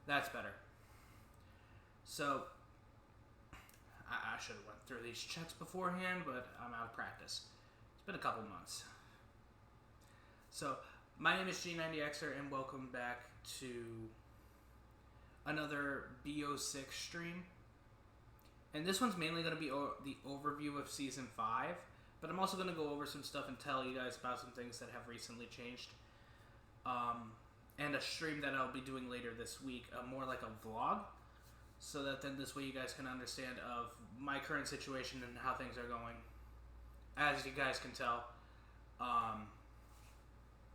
That's better. So, I should have went through these checks beforehand, but I'm out of practice. It's been a couple months. So, my name is G90Xer, and welcome back to another BO6 stream. And this one's mainly going to be the overview of Season 5, but I'm also going to go over some stuff and tell you guys about some things that have recently changed. And a stream that I'll be doing later this week, more like a vlog, so that then this way you guys can understand of my current situation and how things are going. As you guys can tell,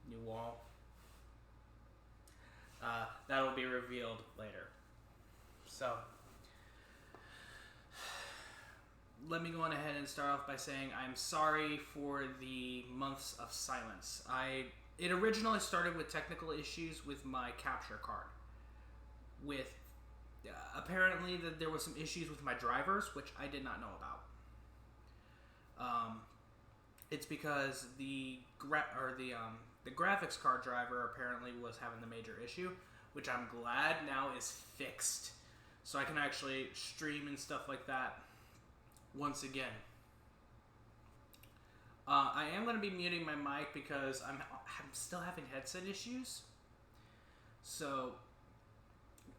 new wall. That will be revealed later. So, let me go on ahead and start off by saying I'm sorry for the months of silence. It originally started with technical issues with my capture card. With apparently that there was some issues with my drivers, which I did not know about. It's because the graphics card driver apparently was having the major issue, which I'm glad now is fixed, so I can actually stream and stuff like that once again. I am going to be muting my mic because I'm still having headset issues. So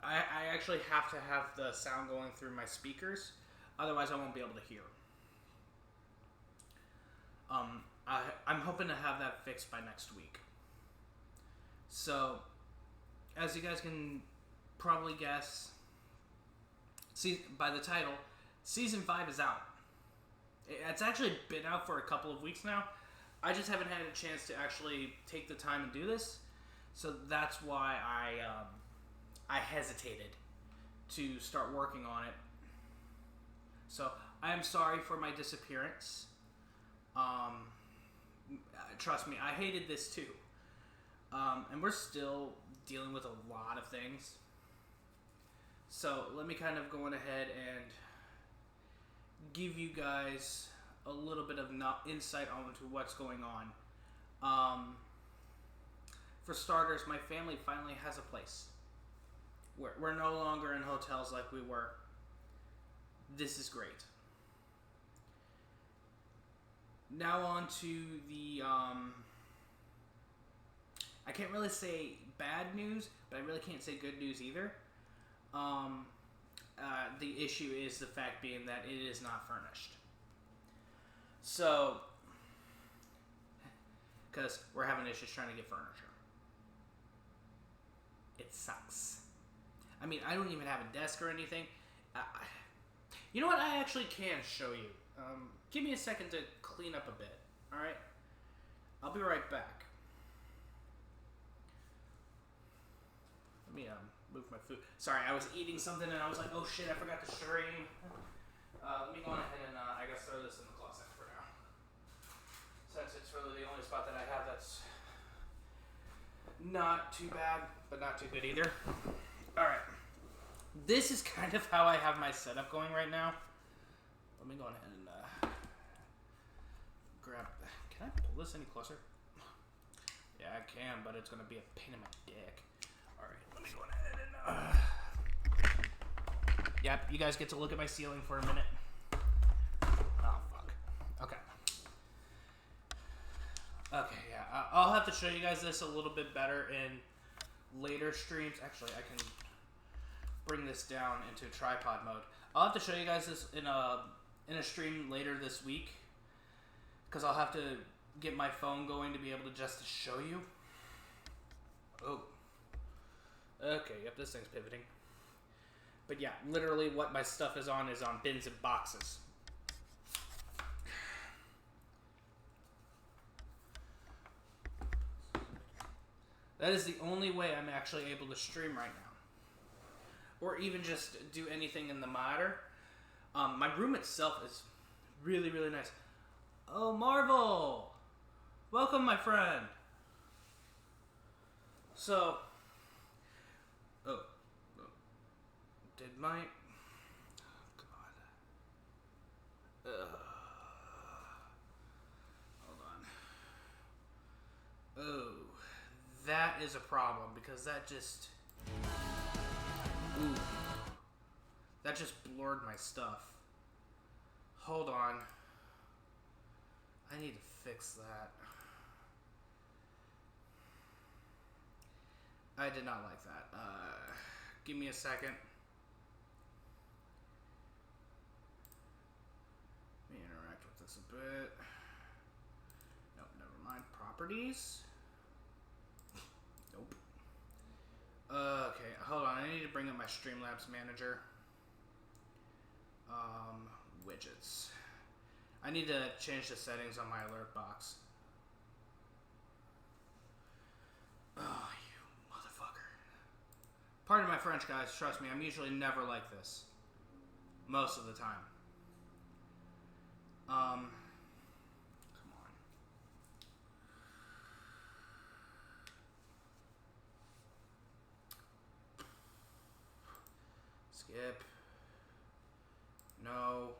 I actually have to have the sound going through my speakers, otherwise I won't be able to hear. I'm hoping to have that fixed by next week. So, as you guys can probably guess, by the title, Season 5 is out. It's actually been out for a couple of weeks now. I just haven't had a chance to actually take the time and do this. So that's why I hesitated to start working on it. So I am sorry for my disappearance. Trust me, I hated this too. And we're still dealing with a lot of things. So let me kind of go on ahead and give you guys a little bit of insight onto what's going on. For starters, my family finally has a place. We're no longer in hotels like we were. This is great. Now on to the, I can't really say bad news, but I really can't say good news either. The issue is the fact being that it is not furnished. So, because we're having issues trying to get furniture. It sucks. I mean, I don't even have a desk or anything. You know what? I actually can show you. Give me a second to clean up a bit, alright? I'll be right back. Let me move my food. Sorry, I was eating something and I was like, oh shit, I forgot to stream. Let me go on ahead and I guess throw this in the closet for now. Since it's really the only spot that I have that's not too bad, but not too good either. Alright. This is kind of how I have my setup going right now. Let me go on ahead and grab... Can I pull this any closer? Yeah, I can, but it's going to be a pain in my dick. Alright, let me go on ahead and... Yep, you guys get to look at my ceiling for a minute. Oh, fuck. Okay. Okay, yeah. I'll have to show you guys this a little bit better in later streams. Actually, I can bring this down into tripod mode. I'll have to show you guys this in a stream later this week, because I'll have to get my phone going to be able to just show you. Oh. Okay, yep, this thing's pivoting. But yeah, literally what my stuff is on bins and boxes. That is the only way I'm actually able to stream right now. Or even just do anything in the matter. My room itself is really, really nice. Oh, Marvel! Welcome, my friend! So... Oh. Did my... Oh, God. Hold on. Oh. That is a problem, because that just... Ooh. That just blurred my stuff. Hold on. I need to fix that. I did not like that. Give me a second. Let me interact with this a bit. Nope, never mind. Properties. Nope. Okay, hold on. I need to bring up my Streamlabs manager. Widgets. I need to change the settings on my alert box. Oh, you motherfucker. Pardon my French, guys. Trust me, I'm usually never like this. Most of the time. Come on. Skip. No.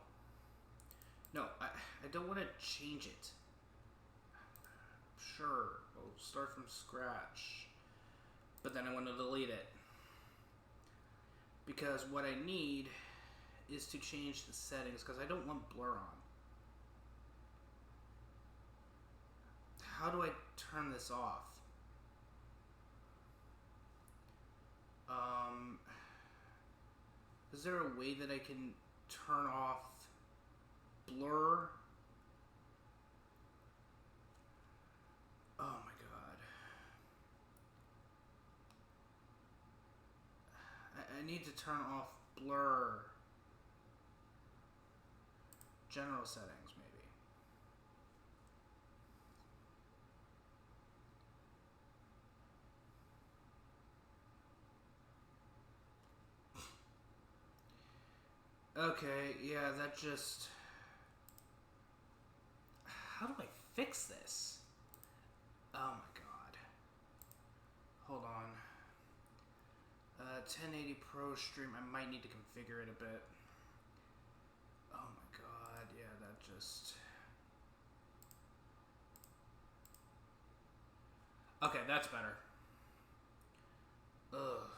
No, I don't want to change it. Sure, we'll start from scratch. But then I want to delete it. Because what I need is to change the settings, because I don't want blur on. How do I turn this off? Is there a way that I can turn off blur? Oh my god. I need to turn off blur. General settings, maybe. Okay, yeah, that just... How do I fix this? Oh my god. Hold on. 1080 Pro stream, I might need to configure it a bit. Oh my god, yeah, that just... Okay, that's better. Ugh.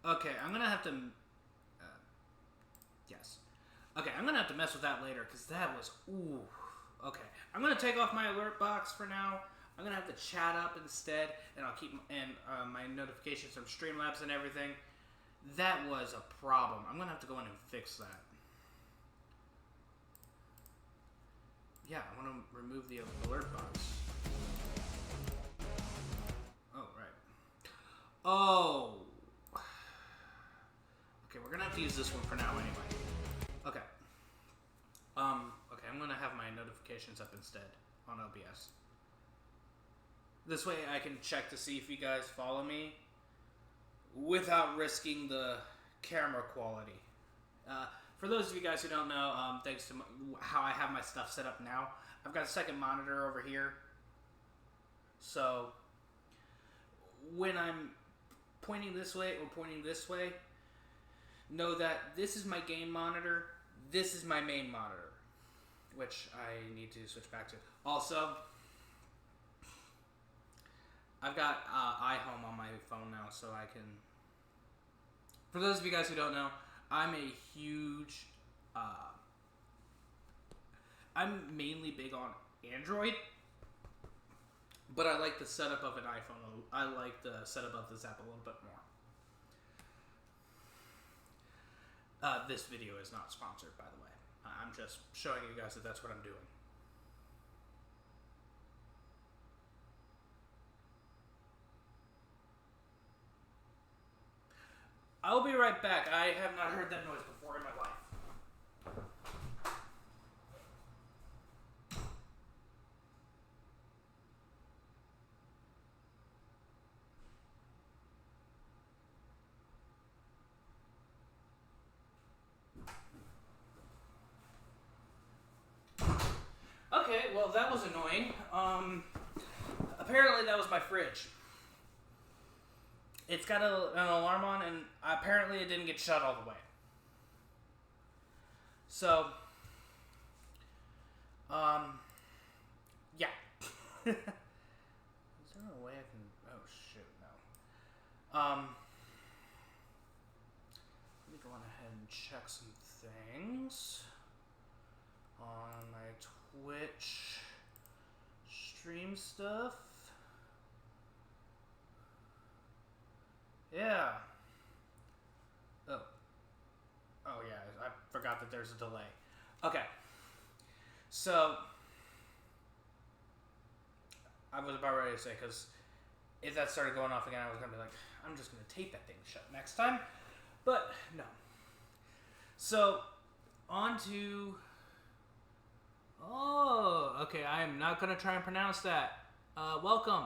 Okay, I'm gonna have to... yes. Okay, I'm gonna have to mess with that later, because that was... Ooh. Okay, I'm gonna take off my alert box for now. I'm gonna have the chat up instead, and I'll keep my notifications from Streamlabs and everything. That was a problem. I'm gonna have to go in and fix that. Yeah, I want to remove the alert box. Oh, right. Oh. Okay, we're gonna have to use this one for now anyway. Okay. Okay, I'm gonna have my notifications up instead on OBS. This way I can check to see if you guys follow me without risking the camera quality. For those of you guys who don't know, thanks to how I have my stuff set up now, I've got a second monitor over here. So when I'm pointing this way or pointing this way, know that this is my game monitor, this is my main monitor, which I need to switch back to. Also, I've got iHome on my phone now, so I can... For those of you guys who don't know, I'm a huge... I'm mainly big on Android, but I like the setup of an iPhone. I like the setup of this app a little bit more. This video is not sponsored, by the way. I'm just showing you guys that that's what I'm doing. I'll be right back. I have not heard that noise before in my life. Okay, well that was annoying. Apparently that was my fridge. It's got an alarm on, and apparently it didn't get shut all the way. So, yeah. Is there a way I can... Oh, shoot, no. check some things on my Twitch stream stuff. Yeah. Oh yeah, I forgot that there's a delay. Okay. So, I was about ready to say, because if that started going off again, I was going to be like, I'm just going to tape that thing shut next time. But, no. So, on to... Oh, okay, I am not going to try and pronounce that. Welcome.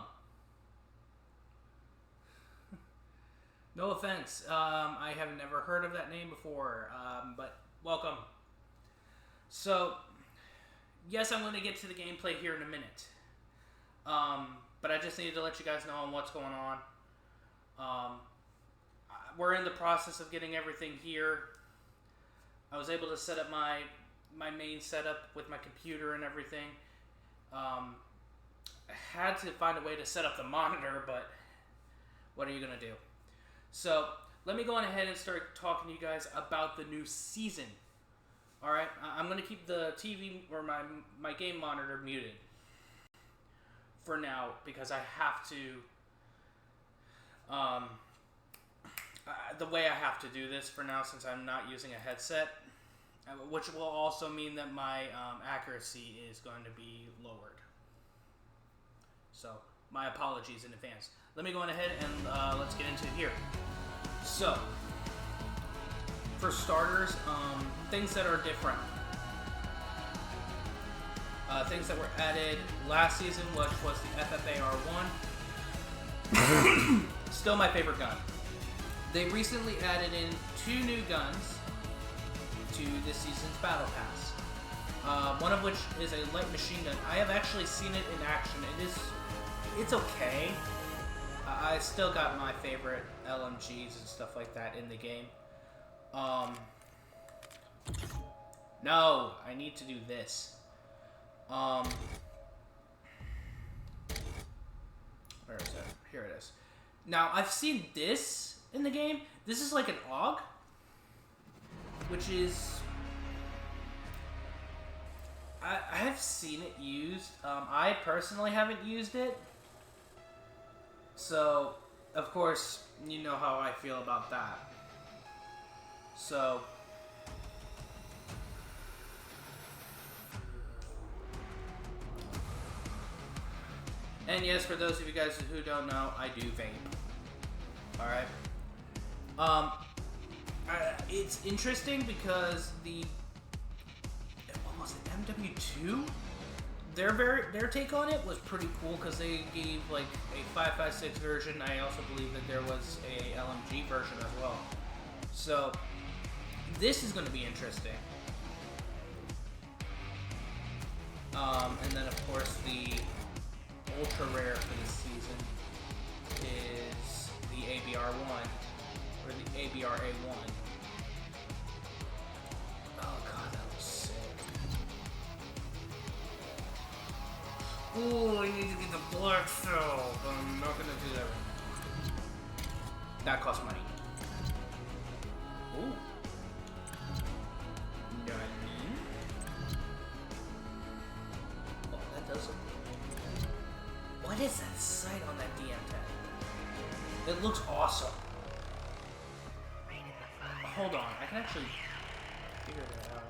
No offense. I have never heard of that name before, but welcome. So, yes, I'm going to get to the gameplay here in a minute. But I just needed to let you guys know on what's going on. We're in the process of getting everything here. I was able to set up my main setup with my computer and everything. I had to find a way to set up the monitor, but what are you going to do? So, let me go on ahead and start talking to you guys about the new season. Alright, I'm going to keep the TV or my game monitor muted for now because I have to, the way I have to do this for now since I'm not using a headset, which will also mean that my accuracy is going to be lowered. So, my apologies in advance. Let me go on ahead and let's get into it here. So, for starters, things that are different. Things that were added last season, which was the FFAR1. Still my favorite gun. They recently added in 2 new guns to this season's Battle Pass. One of which is a light machine gun. I have actually seen it in action. It's okay. I still got my favorite LMGs and stuff like that in the game. No, I need to do this. Where is it? Here it is. Now, I've seen this in the game. This is like an AUG, which is... I have seen it used. I personally haven't used it. So, of course, you know how I feel about that. So... And yes, for those of you guys who don't know, I do vape. Alright? It's interesting because what was it, MW2? Their take on it was pretty cool because they gave like a 5.56 version. I also believe that there was a LMG version as well. So, this is going to be interesting. And then of course the ultra rare for this season is the ABR1, or the ABRA1. Oh god, that looks sick. Ooh, I need to get the black cell, but I'm not gonna do that right now. That costs money. Ooh. None. Oh, that does look. What is that sight on that DM10? It looks awesome. Hold on, I can actually figure that out.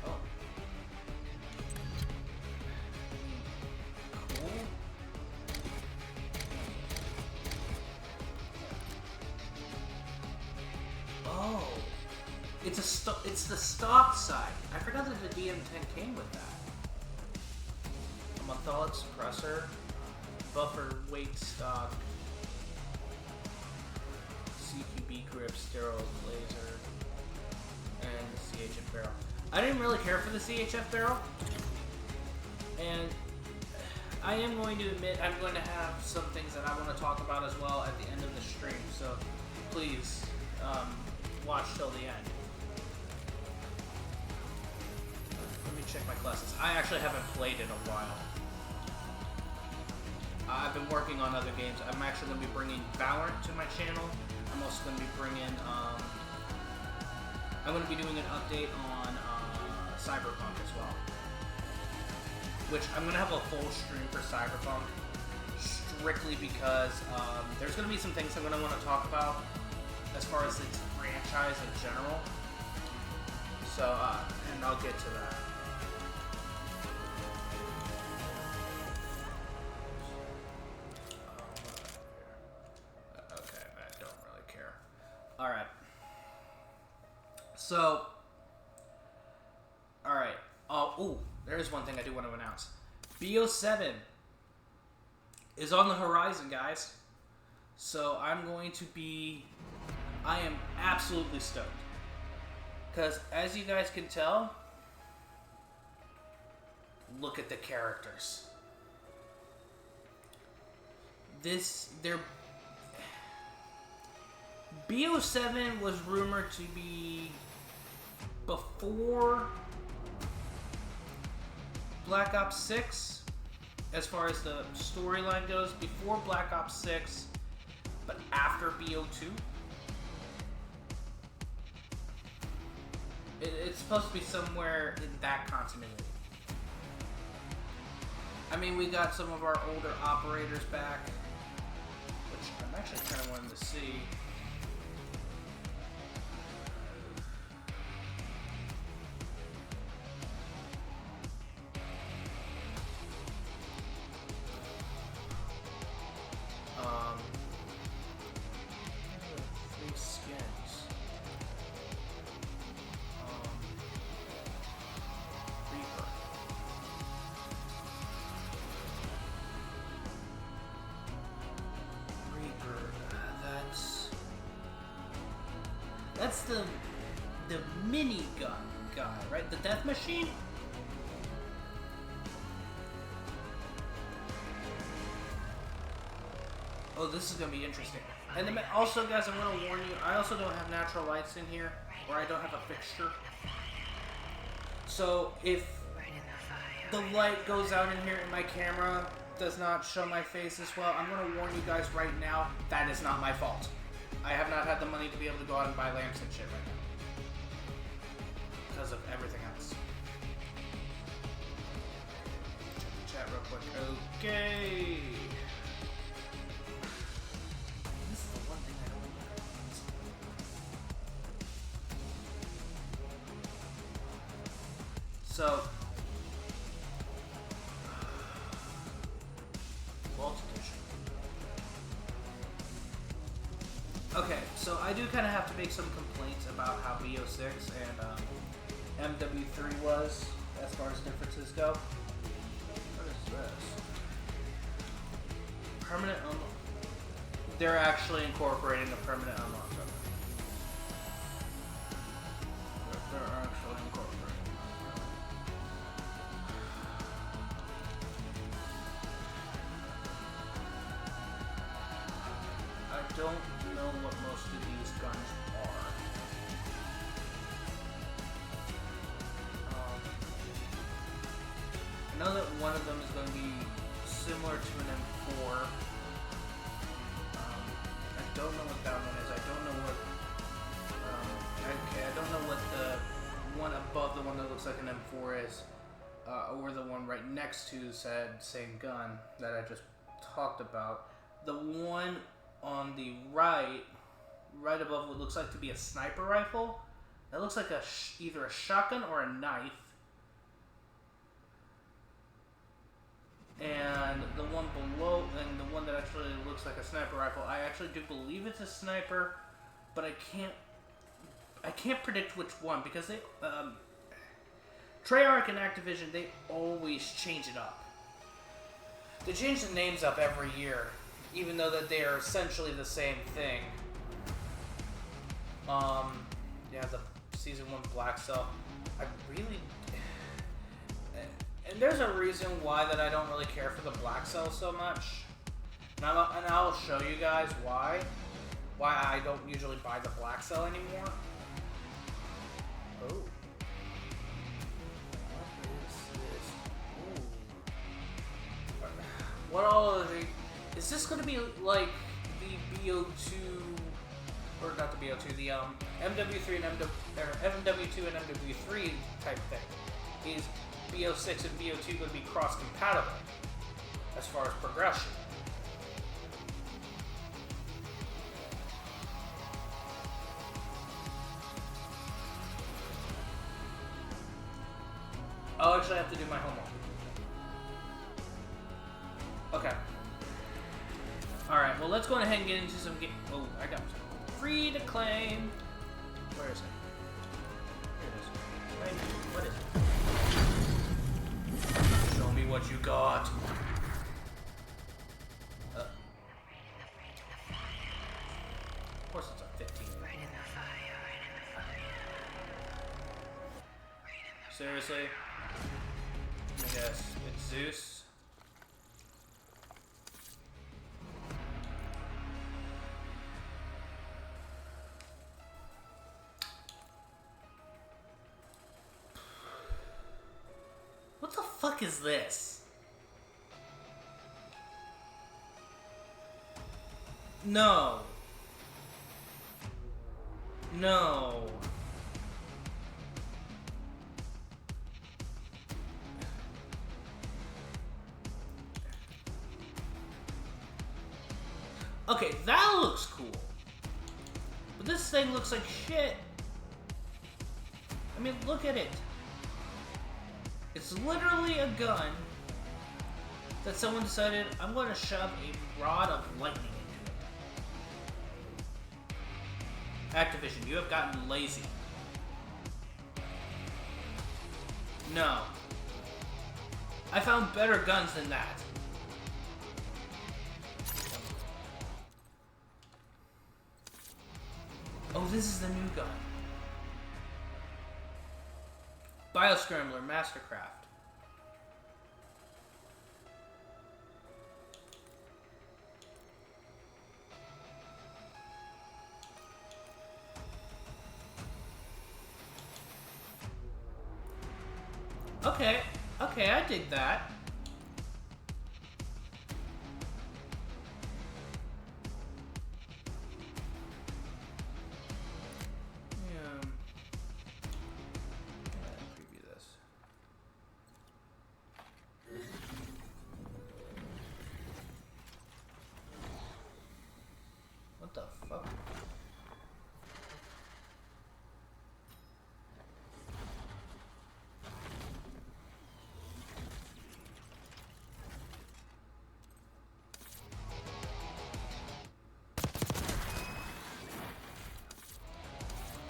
Oh. Cool. Oh, it's the stock side. I forgot that the DM10 came with that. A montholic suppressor, buffer weight stock, CQB grip, sterile laser, and the CHF barrel. I didn't really care for the CHF barrel, and I am going to admit I'm going to have some things that I want to talk about as well at the end of the stream. So please. Watch till the end. I actually haven't played in a while. I've been working on other games. I'm actually going to be bringing Valorant to my channel. I'm also going to be bringing, I'm going to be doing an update on Cyberpunk as well. Which I'm going to have a full stream for Cyberpunk. Strictly because there's going to be some things I'm going to want to talk about as far as its franchise in general. So, and I'll get to that. Okay, I don't really care. Alright. So, alright. Oh, there is one thing I do want to announce. BO7 is on the horizon, guys. So, I am absolutely stoked. Because, as you guys can tell, look at the characters. BO7 was rumored to be before Black Ops 6, as far as the storyline goes, before Black Ops 6, but after BO2. It's supposed to be somewhere in that continuity. I mean, we got some of our older operators back, which I'm actually kind of wanting to see. That's the mini gun guy, right? The death machine? Oh, this is going to be interesting. And then also, guys, I'm going to warn you, I also don't have natural lights in here, or I don't have a fixture. So, if the light goes out in here and my camera does not show my face as well, I'm going to warn you guys right now, that is not my fault. I have not had the money to be able to go out and buy lamps and shit right now. Because of everything else. Check the chat real quick. Okay. This is the one thing I don't like. So, okay, so I do kind of have to make some complaints about how BO6 and MW3 was, as far as differences go. What is this? Permanent unlock. They're actually incorporating a permanent unlock. They're actually incorporating. I don't know what most of these guns are. I know that one of them is going to be similar to an M4. I don't know what that one is. I don't know what. Okay, I don't know what the one above the one that looks like an M4 is, or the one right next to said same gun that I just talked about. The one on the right above what looks like to be a sniper rifle. That looks like either a shotgun or a knife. And the one below, and the one that actually looks like a sniper rifle, I actually do believe it's a sniper, but I can't predict which one, because they, Treyarch and Activision, they always change it up. They change the names up every year, even though that they are essentially the same thing. Yeah, the Season 1 Black Cell. I really... And there's a reason why that I don't really care for the Black Cell so much. And I'll show you guys why. Why I don't usually buy the Black Cell anymore. Oh. What is this? oh, is this going to be like the BO2, or not the BO2, the MW3 and MW2 and MW3 type thing? Is BO6 and BO2 going to be cross-compatible as far as progression? I'll actually have to do my homework. Okay. Alright, well, let's go ahead and get into some game. Oh, I got free to claim. Where is it? Here it is. Claim. What is it? Show me what you got. Of course, it's a 15. Seriously? I guess it's Zeus. What the fuck is this? No. No. Okay, that looks cool. But this thing looks like shit. I mean, look at it. It's literally a gun that someone decided, I'm going to shove a rod of lightning into it. Activision, you have gotten lazy. No. I found better guns than that. Oh, this is the new gun. Bioscrambler Mastercraft. Okay, I dig that.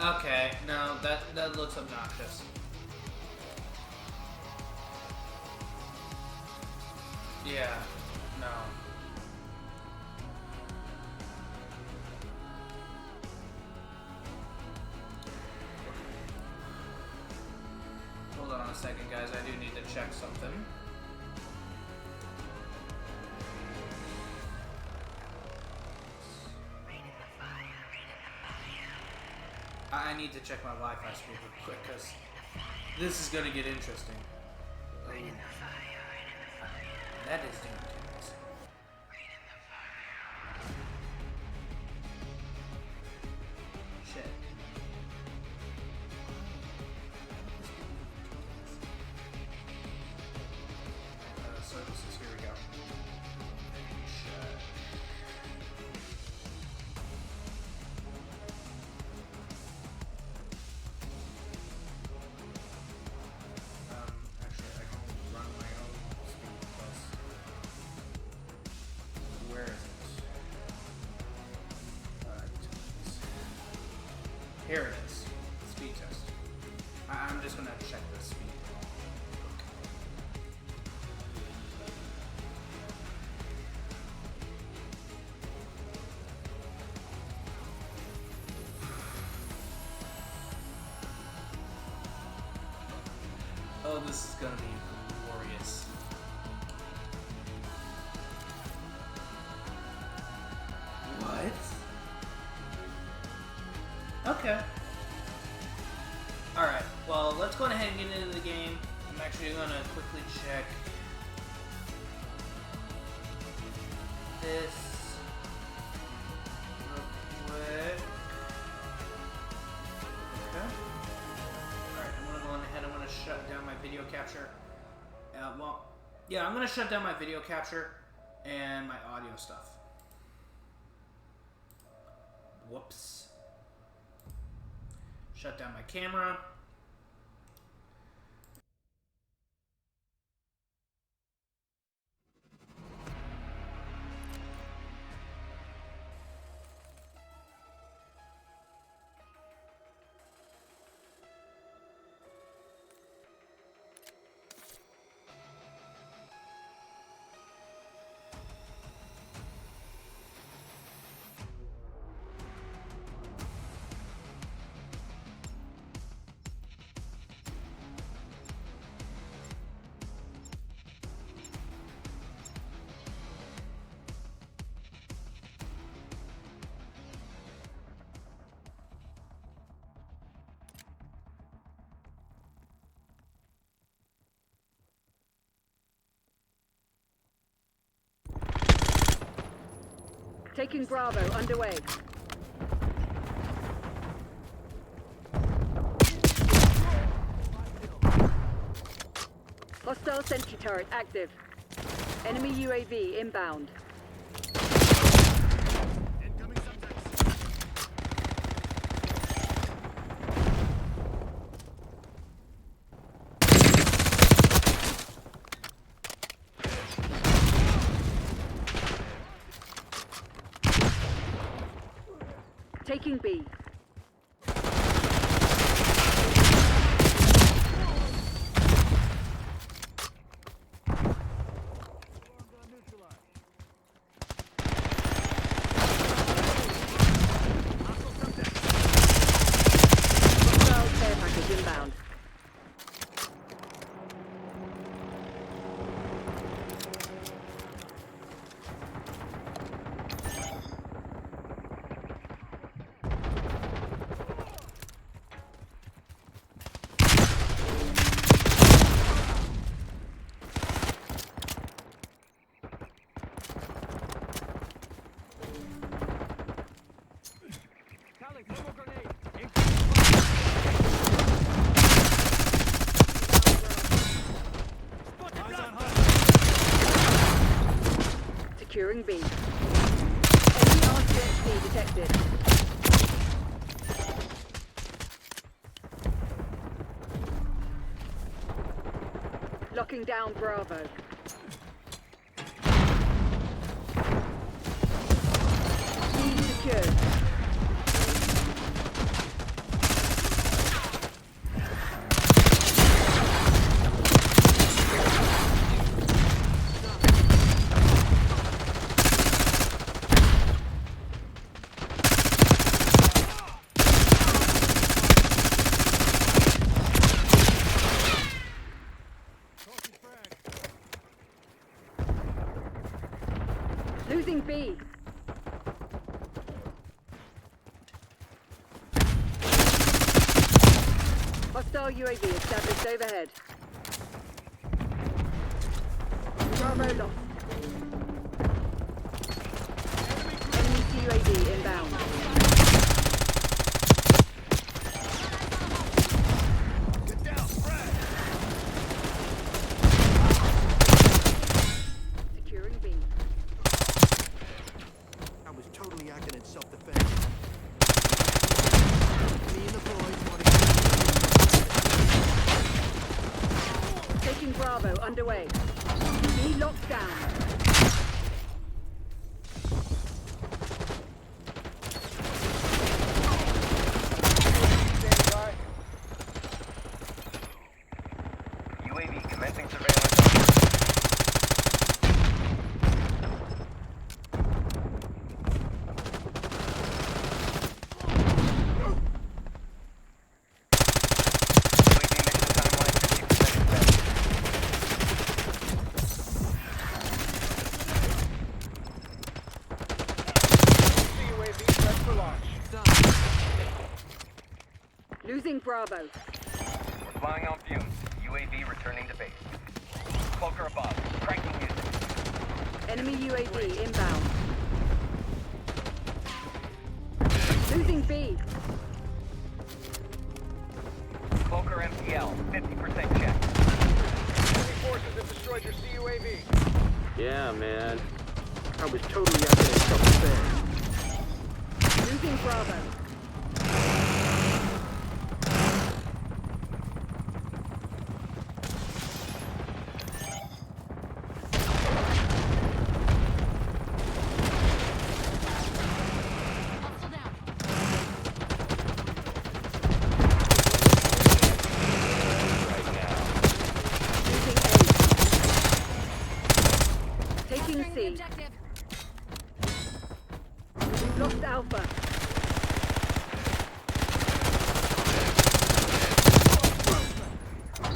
Okay, no, that looks obnoxious. Yeah, no. Hold on a second, guys. I do need to check something. I need to check my Wi-Fi speed real quick, because this is going to get interesting. That is doing things. Shit. Services, here we go. Shit. Actually, I can run my own speed plus. Where is it? Here it is. Speed test. I'm just gonna check the speed. Oh, this is gonna be glorious. What? Okay. Alright, well, let's go ahead and get into the game. I'm actually gonna quickly check. this real quick. Okay. Alright, I'm gonna go on ahead. I'm gonna shut down my video capture. I'm gonna shut down my video capture and my audio stuff. Whoops. Shut down my camera. Taking Bravo underway. Hostile sentry turret active. Enemy UAV inbound. Incoming subjects. Taking B. Hostile care package inbound. Securing B. Enemy RCXD detected. Locking down Bravo. B secured. Losing B. Hostile UAV established overhead. Bravo lost. Enemy UAV inbound. Get down, Brad. Securing B. I was totally acting in self-defense. Me and the boys wanted Taking Bravo underway. B locked down. UAV commencing surveillance. Losing Bravo. We're flying on fumes. UAV returning to base. Cloaker above. Cranking music. Enemy UAV inbound. Losing B. Cloaker MTL, 50% check. Enemy forces have destroyed your CUAV. Yeah, man. I was totally acting in self-defense. Losing Bravo. Right now. Losing A. Taking C. We've lost Alpha.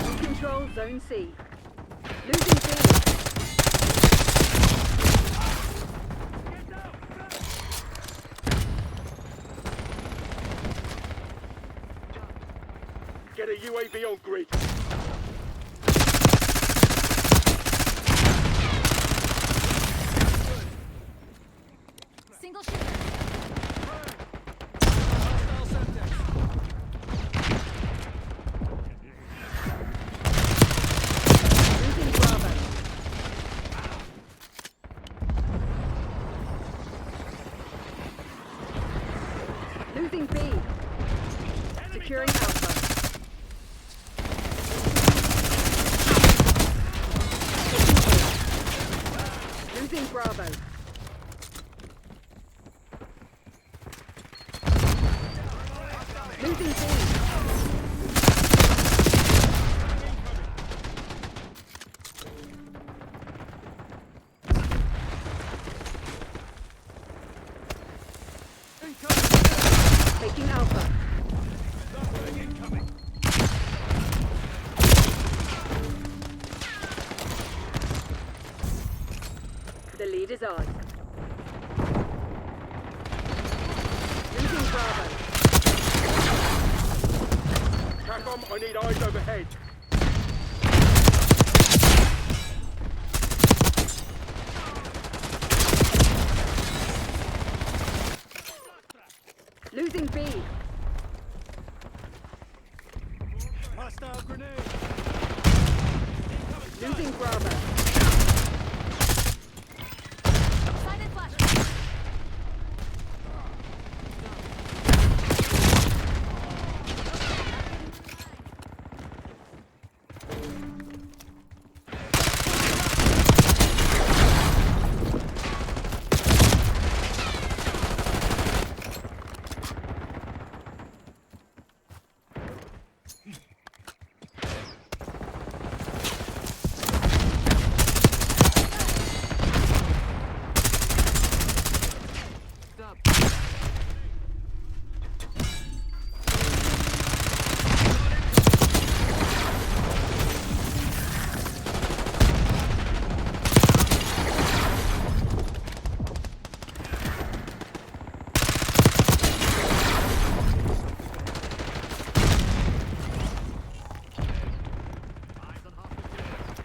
We control Zone C. Losing B. Get a UAV on grid. Single shooter. Losing Bravo. Losing B. Securing Alpha. Taking A. Losing Bravo. Losing B. Taking Alpha. The lead is ours. Losing Bravo. TACOM, I need eyes overhead. Losing B. Hostile grenade. Losing Bravo. Silent flash.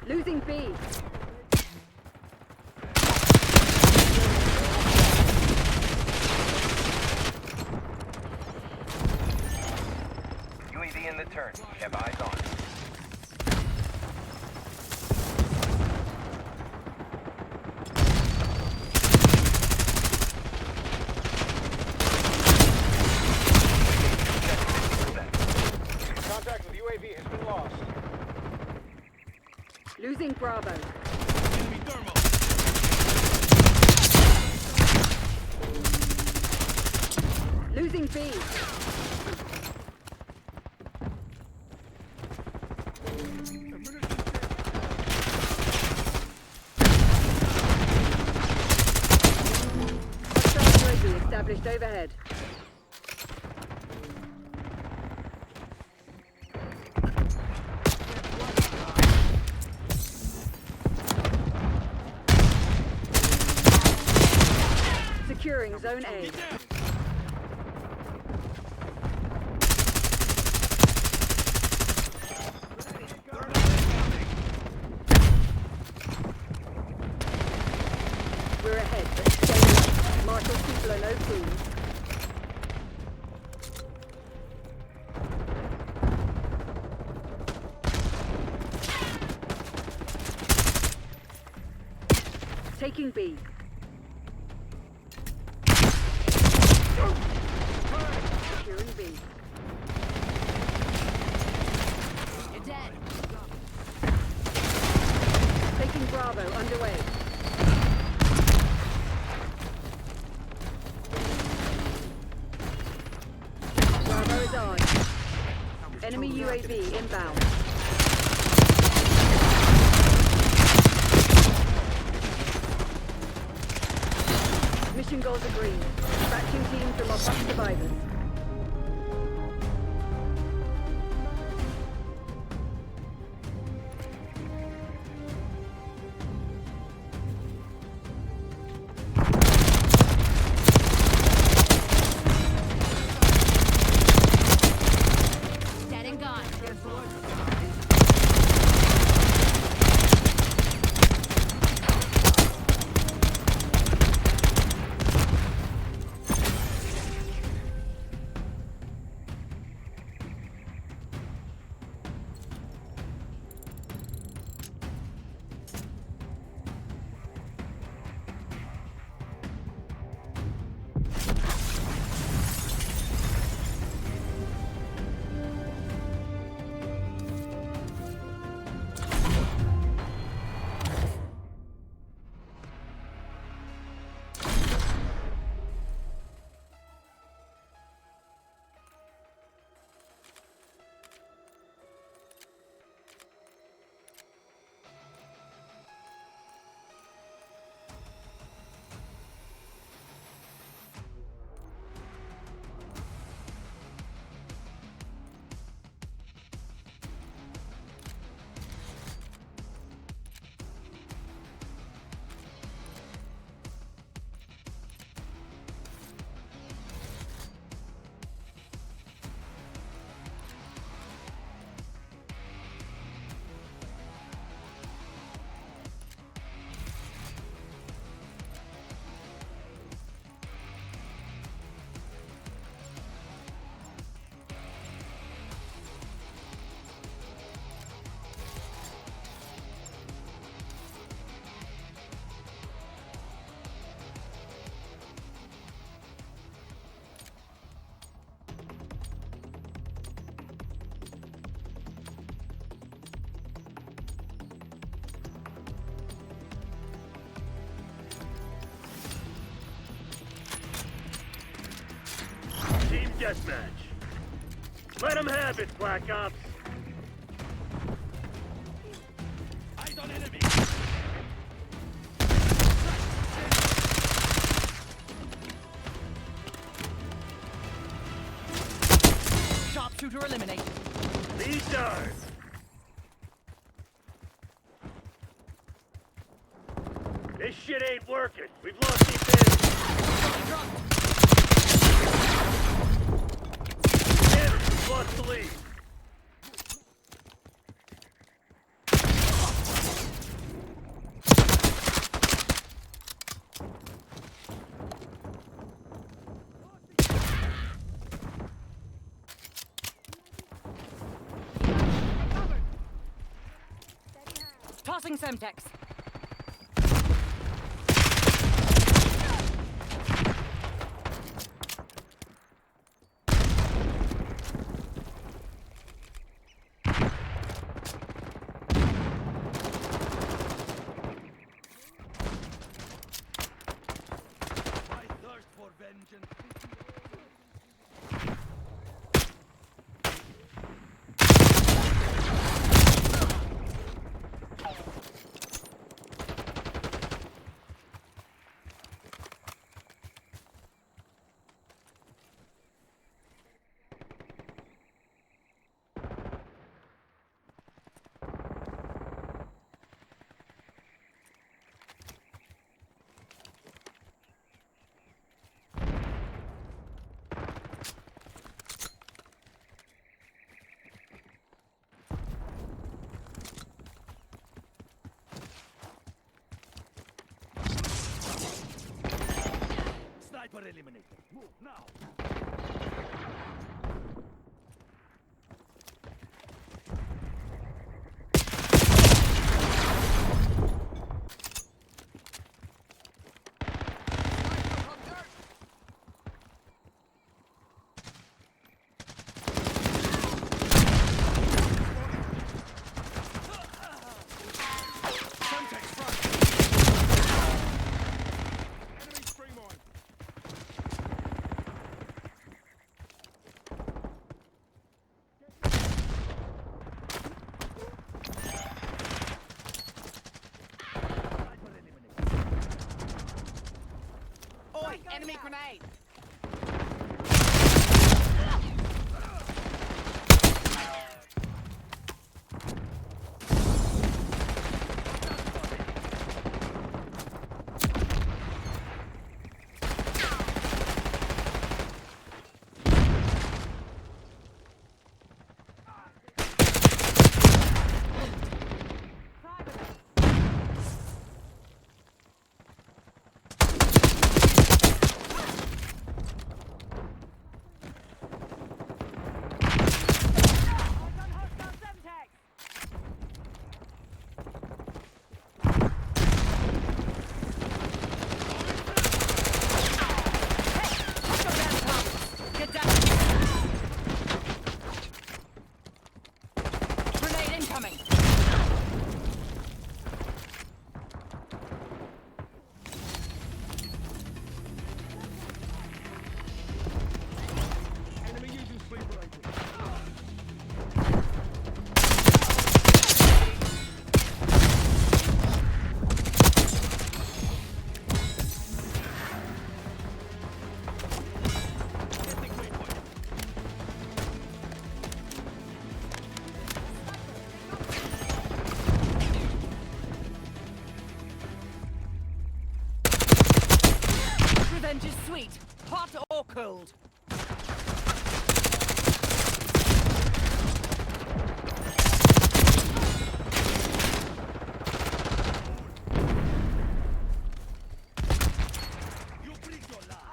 Losing B. UAV in the turn. Have eyes on. Contact with UAV has been lost. Losing Bravo. Enemy thermal. Losing B. Hostile UAV established overhead. Securing Zone A. Taking B. Securing B. You're dead. Taking Bravo underway. Bravo is on. Enemy UAV inbound. Mission goals agreed. Dispatching teams to lock up survivors. Dead and gone. Team deathmatch. Let them have it, Black Ops. Eyes on enemy. Sharpshooter eliminated. Lead darn. This shit ain't working. We've lost the advantage. Damn it, we've lost the lead. Tossing Semtex. Sniper eliminated. Move now. Enemy grenade. Get down. Grenade incoming. Revenge is sweet, hot or cold.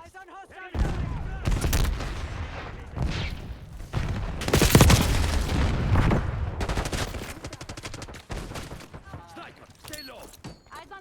Eyes on hostile. Eyes on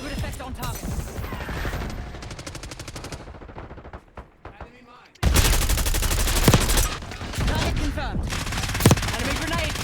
good effect on target. Target confirmed. Enemy grenade.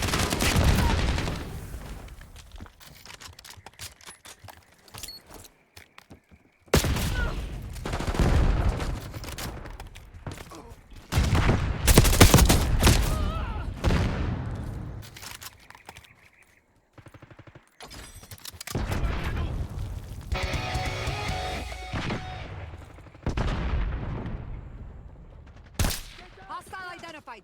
Hostile identified.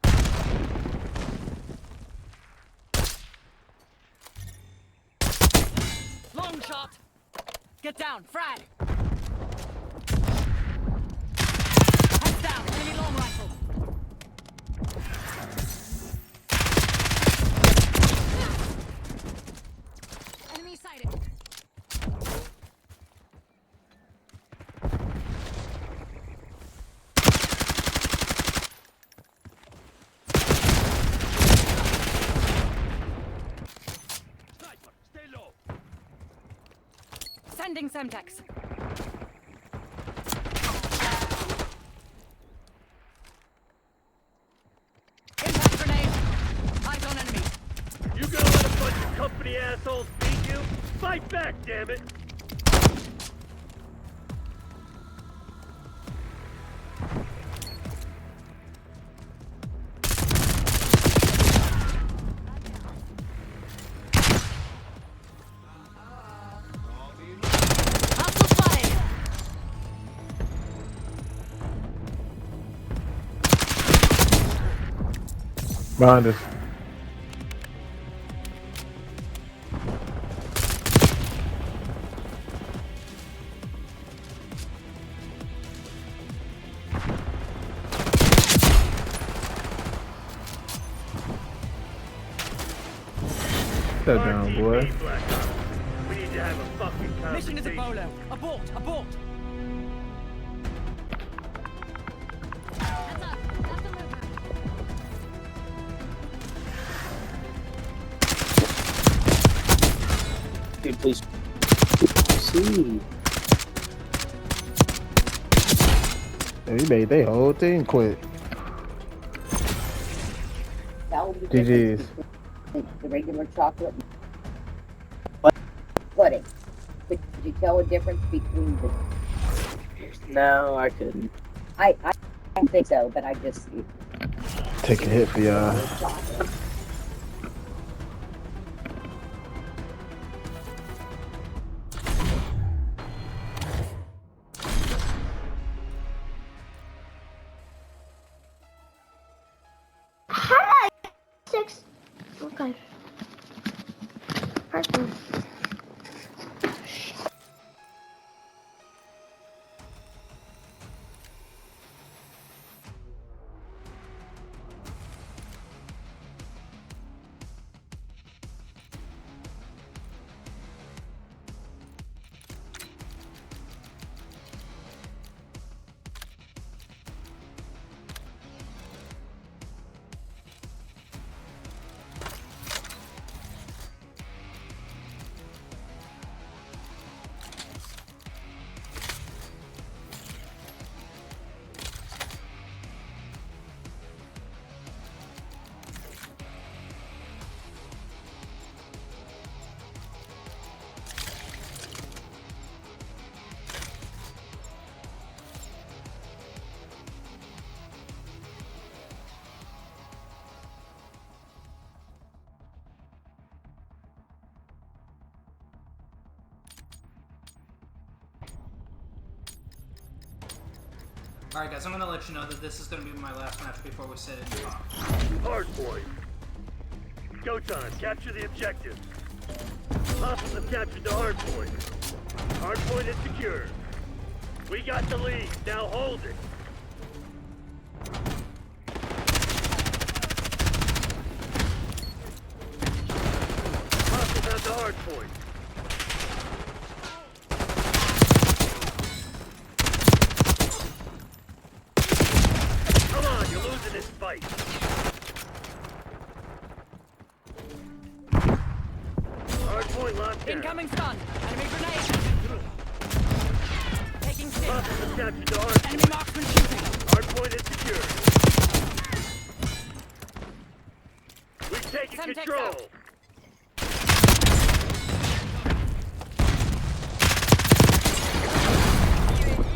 Long shot. Get down, frag. Heads down, enemy long rifle. Enemy sighted. Sending Semtex. Impact grenade. Eyes on enemy. You gonna let a bunch of company assholes beat you? Fight back, damn it! Hostile spotted. Behind us. Sit down, boy. RTB, Black Ops. We need to have a fucking conversation. Mission is a bolo. Abort, abort. Heads up. That's the mover. Dude, please. See. He made their whole thing quit. That the difference GG's. between the regular chocolate pudding? Could you tell a difference between the? No, I couldn't. I don't think so, but I just Take a hit for y'all. chocolate. Six. Okay. Perfect. Alright guys, I'm gonna let you know that this is gonna be my last match before we sit and talk. Hardpoint. Go time. Capture the objective. Hostiles have captured the hardpoint. Hardpoint is secure. We got the lead. Now hold it. Hostiles have the hardpoint. Come on, you're losing this fight. Hardpoint locked down. Incoming stun. Enemy grenade. Taking sting. Hostiles have captured the hardpoint. Enemy marksman shooting. Hardpoint is secure. We've taken Semtex control. out.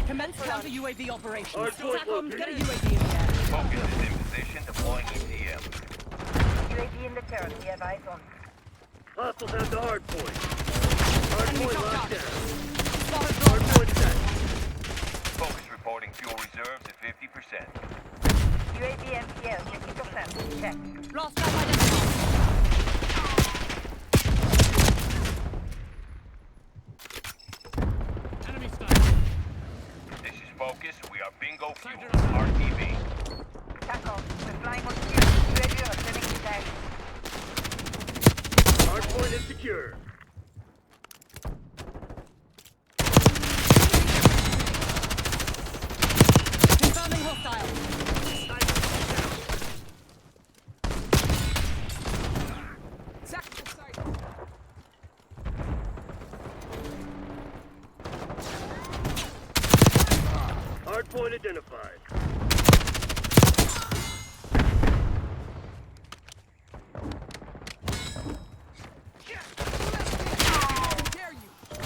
Commence counter UAV operations. Hardpoint SATCOM, get a located. UAV in the air. Focus is in position, deploying ETM. UAV in the turret. We have eyes on. Hostiles have the hardpoint. Enemy Hardpoint shot locked down. down. Spotted drone. Hardpoint set. Focus reporting fuel reserves at 50%. UAV MTL 50%. Check. Blast trap identified. Enemy stun. This is Focus. We are bingo fuel. RTV. TACOM. We're flying on fuel. UAV are sending you guys. Hardpoint is secure. Confirming hostile. Hardpoint identified.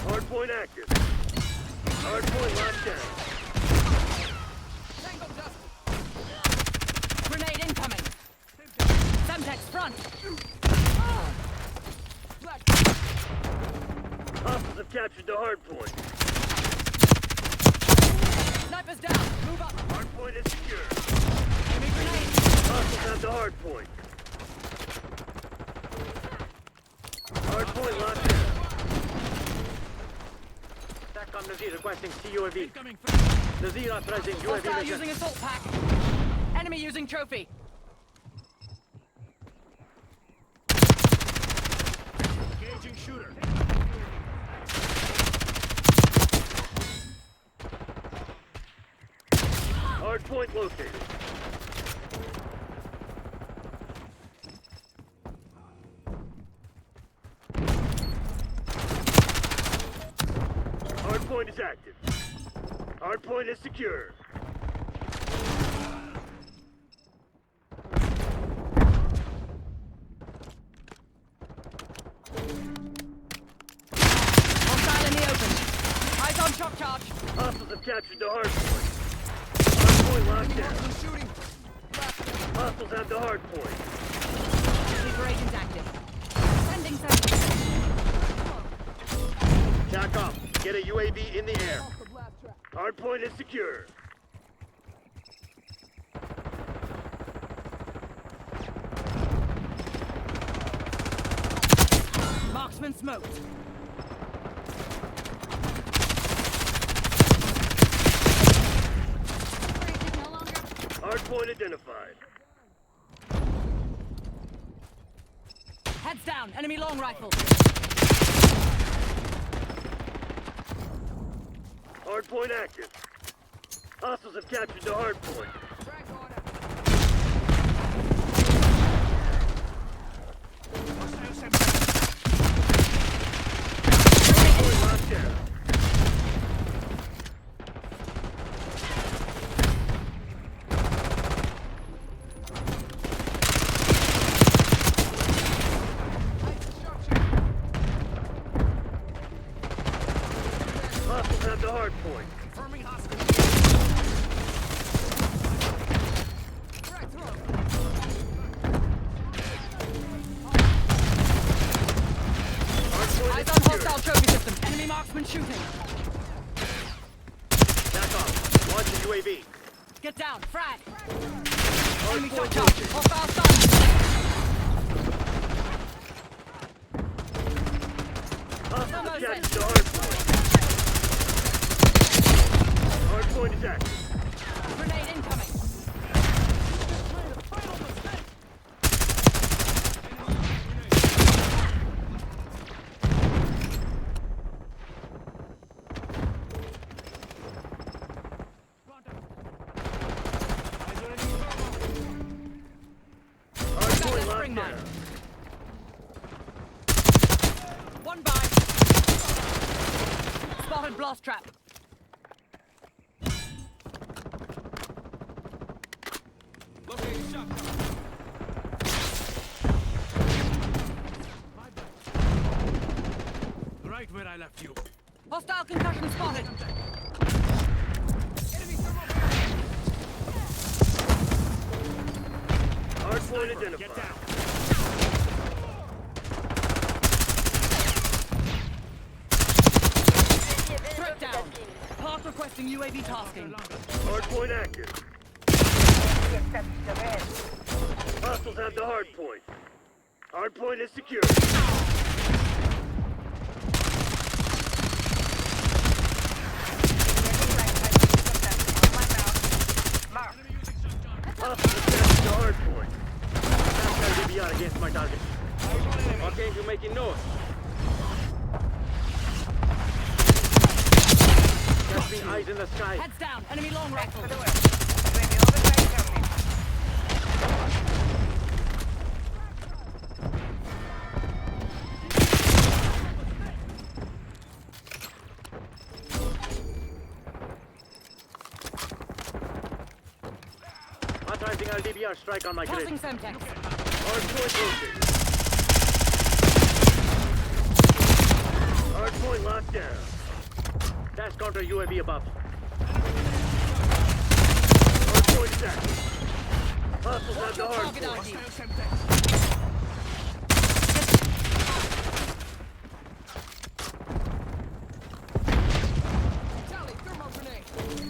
Hardpoint active. Hardpoint locked down. Grenade incoming. Semtex front. Hostiles have captured the hardpoint. Snipers down. Move up. Hardpoint is secure. Enemy grenade. Hostiles have the hardpoint. Hardpoint locked down. SATCOM Nazir requesting CUAV. Nazir authorizing UAV Hostile mission. using assault pack. Enemy using trophy. Engaging shooter. Hardpoint located. Hardpoint is active. Hardpoint is secure. Eyes on shock charge. Hostiles have captured the hard point. Hard point locked down. Hostiles have the hard point. Sleeper agent active. Sending sensors. Jack up. Get a UAV in the air. Hard point is secure. Marksman smoked. Hard point identified. Heads down. Enemy long rifle. Hard point active. Hostiles have captured the hard point. Hard point locked down. Hostiles have the hard point. Eyes on hostile trophy system. Enemy marksman shooting. Back off. Launching UAV. Get down. Frag. Hard Enemy shock point charge. located. Hostile stun. Hostiles have captured the hard point. Hard point is active. Grenade incoming. Hard point Spring locked mine. down. One by. Spotted blast trap. Right where I left you. Hostile concussion spotted. Hard point identified. Threat down. Park requesting UAV tasking. Hard point active. Hostiles have the hard point. Hard point is secure. Hostiles have captured the hard point. That's gotta be out against my target. Okay, you're making noise. Just be eyes in the sky. Heads down. Enemy long rifle. Authorizing LDBR strike on my grid. Tossing Semtex. Hard point located. Hard point locked down. Dash counter UAV above. Hard point is active. Hostiles have the hard Target point. ID.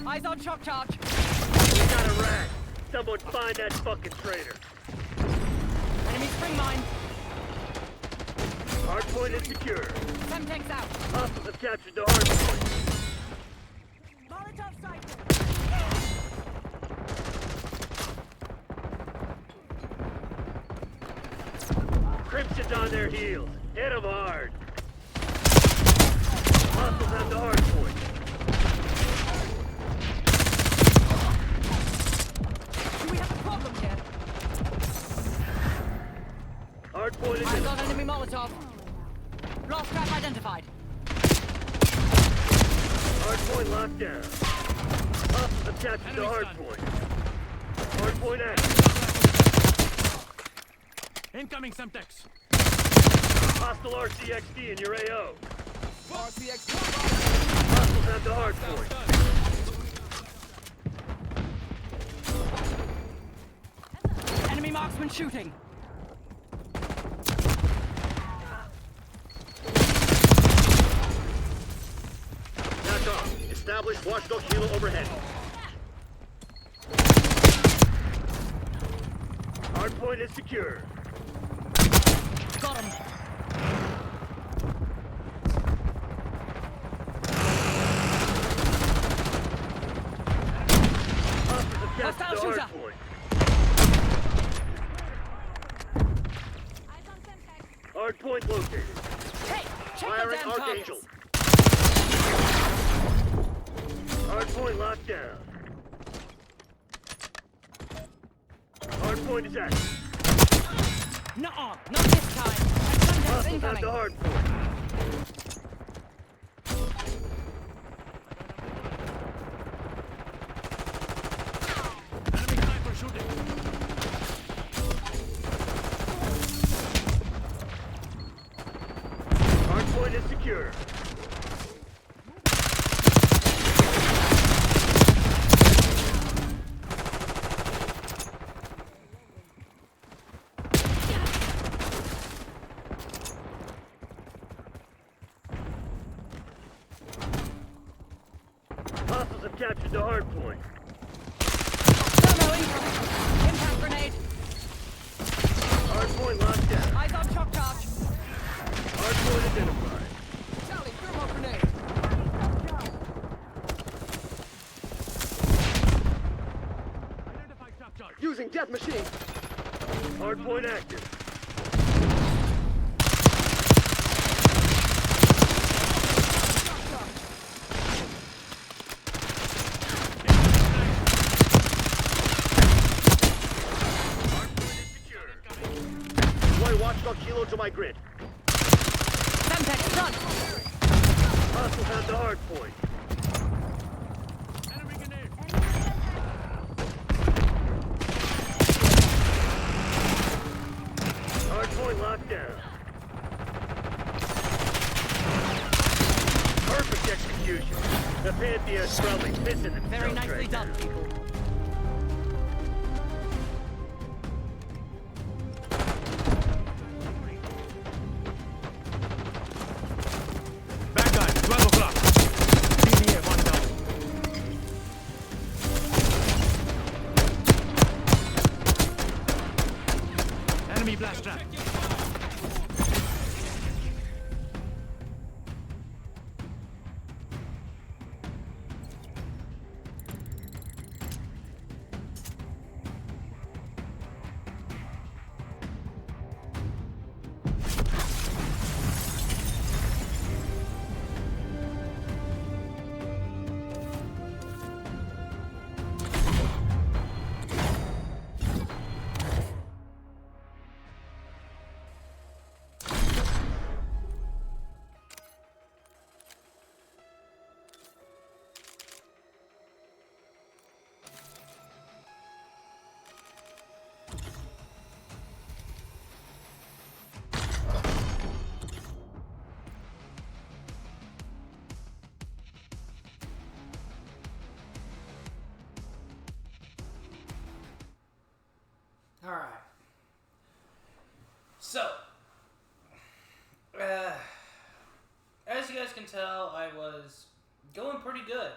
Eyes on shock charge. We got a rat. Someone find that fucking traitor. Enemy spring mine. Hard point is secure. Semtex out. Hostiles have captured the hard point. Molotov sighted. Crimson's on their heels. Hit them hard. Hostiles have the hard point. Do we have a problem here? Hard point is Eyes on enemy Molotov. Blast trap identified. hard point locked down. Hostiles have captured the hard point. Hard point active. Incoming Semtex. Hostile RCXD in your AO. RCXD. Hostiles Hostiles at the hard point. Enemy marksman shooting. Knock off. Establish watchdog helo overhead. Hardpoint is secure. Got him. Hostiles have captured Hostile the shooter. hardpoint. Hardpoint located. Hey, check the Firing damn Archangel. targets. Hardpoint locked down. Hardpoint is active. Nuh-uh, not this time. Semtex Hostiles at incoming. the hardpoint. Enemy sniper shooting. Hardpoint is secure. Hostiles have captured the hardpoint. Thermo incoming. Impact grenade. Hardpoint locked down. Eyes on shock charge. Hardpoint identified. Charlie, thermo grenade. Identify shock charge. Using death machine. Hardpoint active. Hardpoint is secure. Deploy watchdog helo to my grid. Semtex done. Hostiles at the hardpoint. Enemy grenade. Hardpoint locked down. Perfect execution. The Pantheon's probably missing themselves Very nicely right done, now. people. Bad guy, 12 o'clock. PDA, one down. Enemy blast trap. Alright. So, as you guys can tell, I was going pretty good.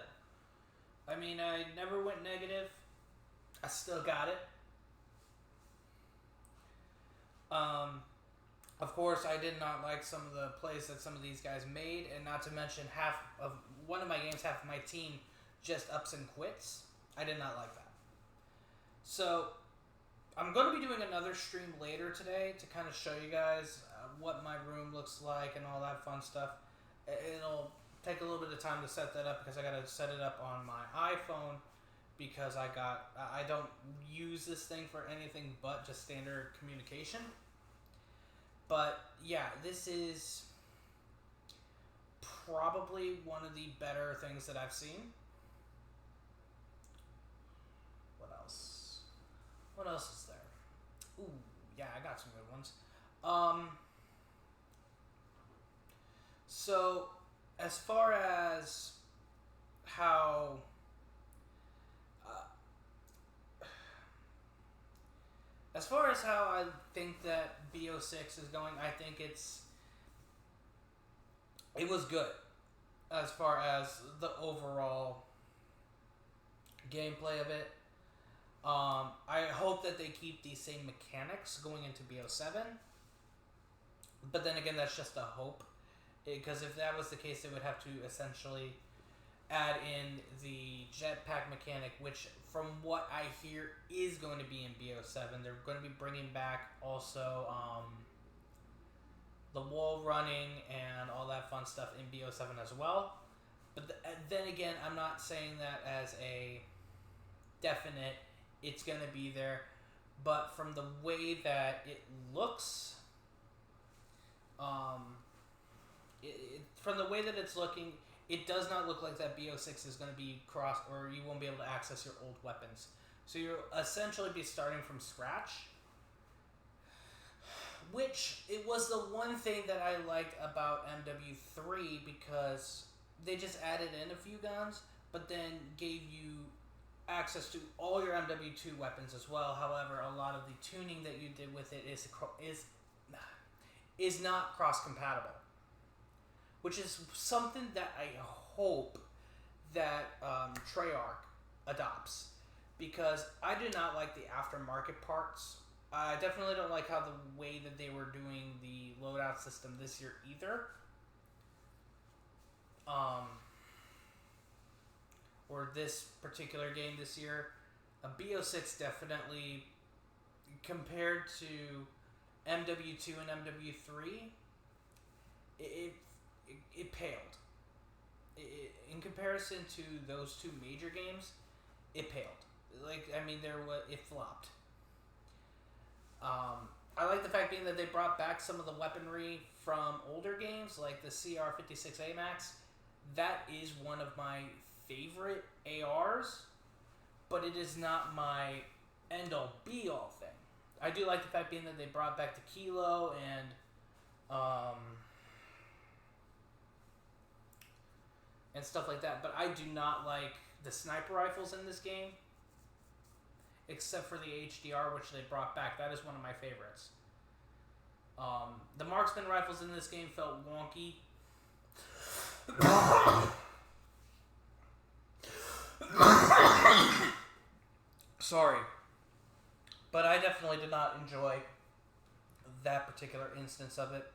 I mean, I never went negative. I still got it. Of course, I did not like some of the plays that some of these guys made, and not to mention half of one of my games, half of my team just ups and quits. I did not like that. So, I'm going to be doing another stream later today to kind of show you guys what my room looks like and all that fun stuff. It'll take a little bit of time to set that up because I got to set it up on my iPhone because I don't use this thing for anything but just standard communication. But yeah, this is probably one of the better things that I've seen. What else? What else is there? Ooh, yeah, I got some good ones. So, as far as how as far as how I think that BO6 is going, I think it was good as far as the overall gameplay of it. I hope that they keep these same mechanics going into BO7, but then again, that's just a hope, because if that was the case, they would have to essentially add in the jetpack mechanic, which from what I hear is going to be in BO7. They're going to be bringing back also the wall running and all that fun stuff in BO7 as well. But then again, I'm not saying that as a definite it's going to be there, but from the way that it looks, from the way that it's looking, it does not look like that BO6 is going to be crossed, or you won't be able to access your old weapons. So you'll essentially be starting from scratch, which it was the one thing that I liked about MW3, because they just added in a few guns, but then gave you access to all your MW2 weapons as well. However, a lot of the tuning that you did with it is not cross-compatible, which is something that I hope that Treyarch adopts, because I do not like the aftermarket parts. I definitely don't like how the way that they were doing the loadout system this year either. Or this particular game this year. BO6 definitely, compared to MW2 and MW3, it paled. In comparison to those two major games, it paled. It flopped. I like the fact being that they brought back some of the weaponry from older games, like the CR56A Max. That is one of my favorite ARs, but it is not my end-all be-all thing. I do like the fact being that they brought back the Kilo and stuff like that, but I do not like the sniper rifles in this game, except for the HDR, which they brought back. That is one of my favorites. The marksman rifles in this game felt wonky. Sorry, but I definitely did not enjoy that particular instance of it.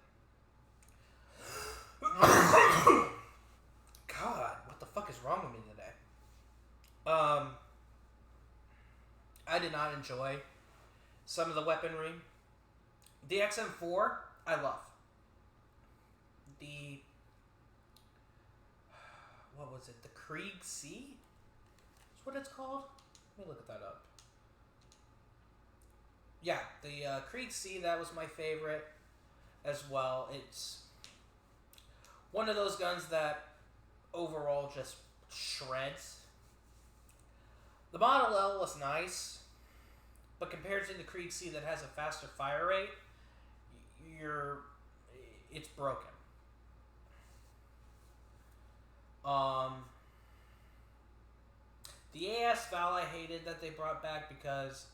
God, what the fuck is wrong with me today? I did not enjoy some of the weaponry. The XM4, I love. What was it? The Krieg C? That's what it's called? Let me look that up. Yeah, the Krieg C, that was my favorite as well. It's one of those guns that overall just shreds. The Model L was nice, but compared to the Krieg C that has a faster fire rate, it's broken. The AS Val I hated that they brought back, because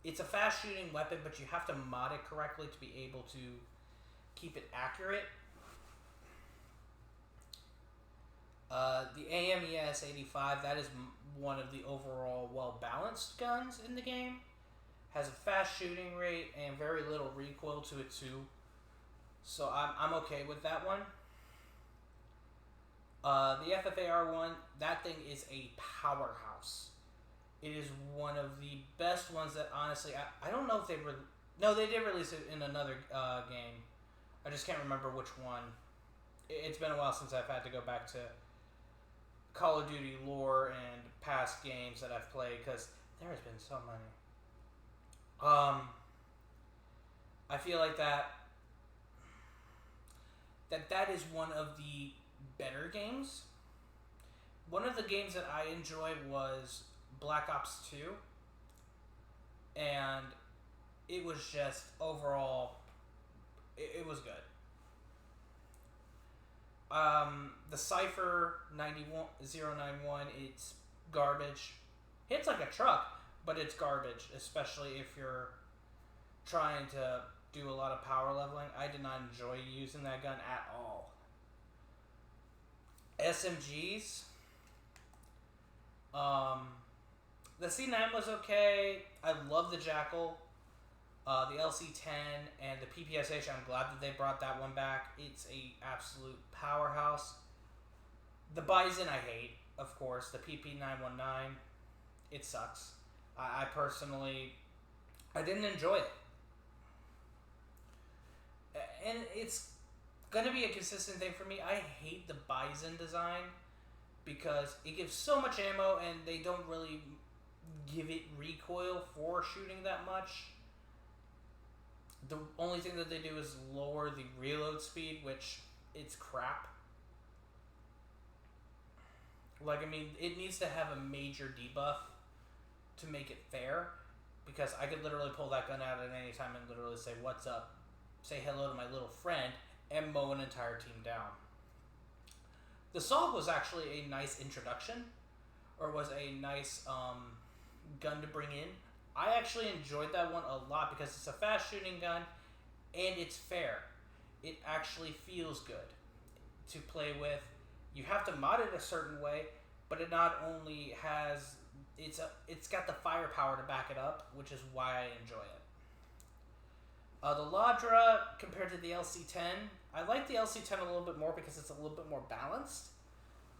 it's a fast shooting weapon, but you have to mod it correctly to be able to keep it accurate. The AMES 85, that is one of the overall well-balanced guns in the game. Has a fast shooting rate and very little recoil to it too. So I'm okay with that one. The FFAR1, that thing is a powerhouse. It is one of the best ones that, honestly, I don't know if they no, they did release it in another game. I just can't remember which one. It's been a while since I've had to go back to Call of Duty lore and past games that I've played, because there has been so many. I feel like that is one of the better games. One of the games that I enjoyed was Black Ops 2, and it was just overall, it was good. The Cypher 091, it's garbage. Hits like a truck, but it's garbage, especially if you're trying to do a lot of power leveling. I did not enjoy using that gun at all. SMGs. The C9 was okay. I love the Jackal. The LC10 and the PPSH, I'm glad that they brought that one back. It's a absolute powerhouse. The Bison I hate, of course. The PP919, it sucks. I personally, I didn't enjoy it. And it's going to be a consistent thing for me. I hate the Bison design because it gives so much ammo and they don't really give it recoil for shooting that much. The only thing that they do is lower the reload speed, which it's crap. Like, I mean, it needs to have a major debuff to make it fair, because I could literally pull that gun out at any time and literally say, "What's up?" Say hello to my little friend, and mow an entire team down. The Salk was actually a nice introduction, or was a nice gun to bring in. I actually enjoyed that one a lot because it's a fast shooting gun and it's fair. It actually feels good to play with. You have to mod it a certain way, but it not only has it's got the firepower to back it up, which is why I enjoy it. The Ladra compared to the LC10, I like the LC10 a little bit more because it's a little bit more balanced.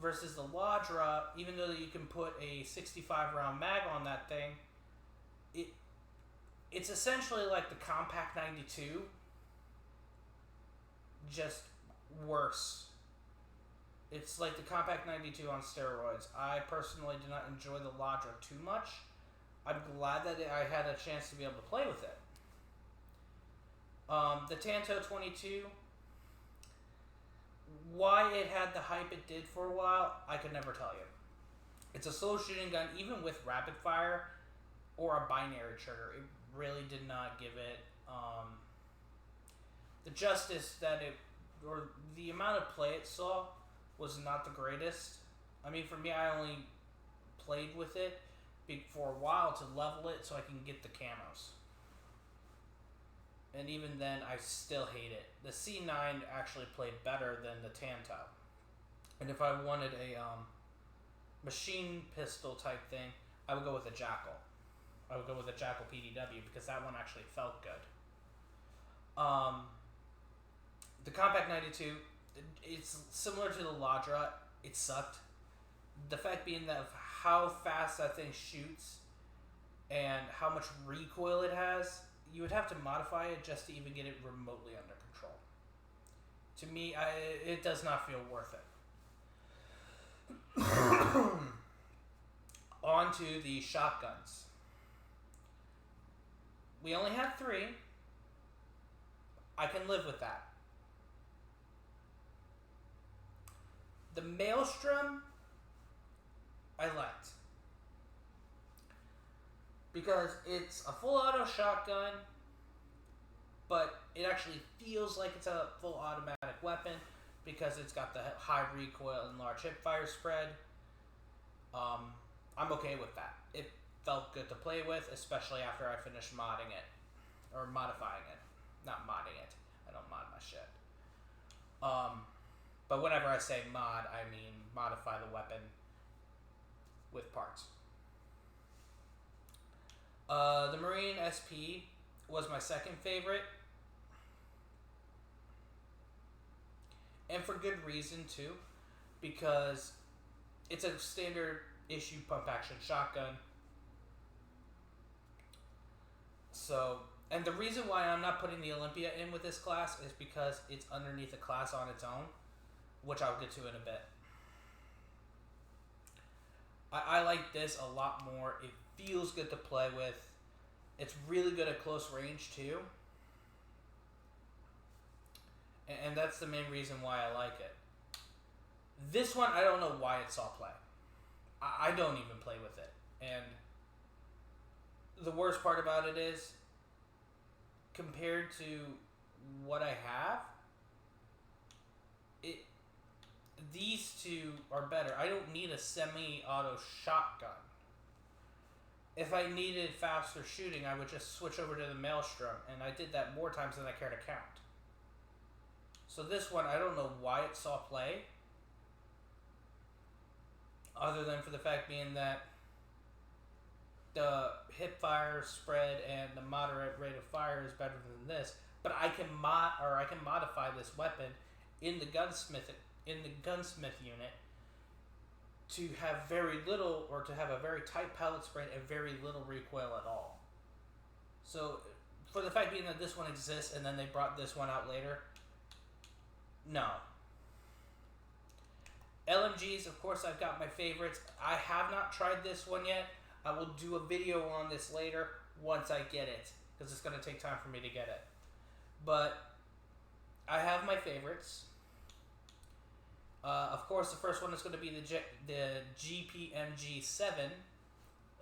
Versus the Ladra, even though you can put a 65 round mag on that thing, it's essentially like the Compact 92, just worse. It's like the Compact 92 on steroids. I personally do not enjoy the Ladra too much. I'm glad that I had a chance to be able to play with it. The Tanto 22, why it had the hype it did for a while, I could never tell you. It's a slow shooting gun, even with rapid fire or a binary trigger. It really did not give it the justice that it, or the amount of play it saw was not the greatest. I mean, for me, I only played with it for a while to level it so I can get the camos. And even then, I still hate it. The C9 actually played better than the Tanto. And if I wanted a machine pistol type thing, I would go with a Jackal. I would go with a Jackal PDW because that one actually felt good. The Compact 92, it's similar to the Ladra. It sucked. The fact being that of how fast that thing shoots and how much recoil it has, you would have to modify it just to even get it remotely under control. To me, it does not feel worth it. On to the shotguns. We only have 3. I can live with that. The Maelstrom, I liked. Because it's a full auto shotgun, but it actually feels like it's a full automatic weapon because it's got the high recoil and large hip fire spread. I'm okay with that. It felt good to play with, especially after I finished modding it. Or modifying it. Not modding it. I don't mod my shit. But whenever I say mod, I mean modify the weapon with parts. The Marine SP was my second favorite. And for good reason, too. Because it's a standard issue pump action shotgun. So, and the reason why I'm not putting the Olympia in with this class is because it's underneath a class on its own, which I'll get to in a bit. I like this a lot more. It feels good to play with. It's really good at close range too. And that's the main reason why I like it. This one, I don't know why it saw play. I don't even play with it. And the worst part about it is, compared to what I have, these two are better. I don't need a semi-auto shotgun. If I needed faster shooting, I would just switch over to the Maelstrom, and I did that more times than I care to count. So this one, I don't know why it saw play, other than for the fact being that the hip fire spread and the moderate rate of fire is better than this. But I can modify this weapon in the gunsmith unit to have very little, or to have a very tight pellet spread and very little recoil at all. So, for the fact being that this one exists and then they brought this one out later, no. LMGs, of course, I've got my favorites. I have not tried this one yet. I will do a video on this later once I get it, because it's going to take time for me to get it. But I have my favorites. Of course, the first one is going to be the GPMG-7.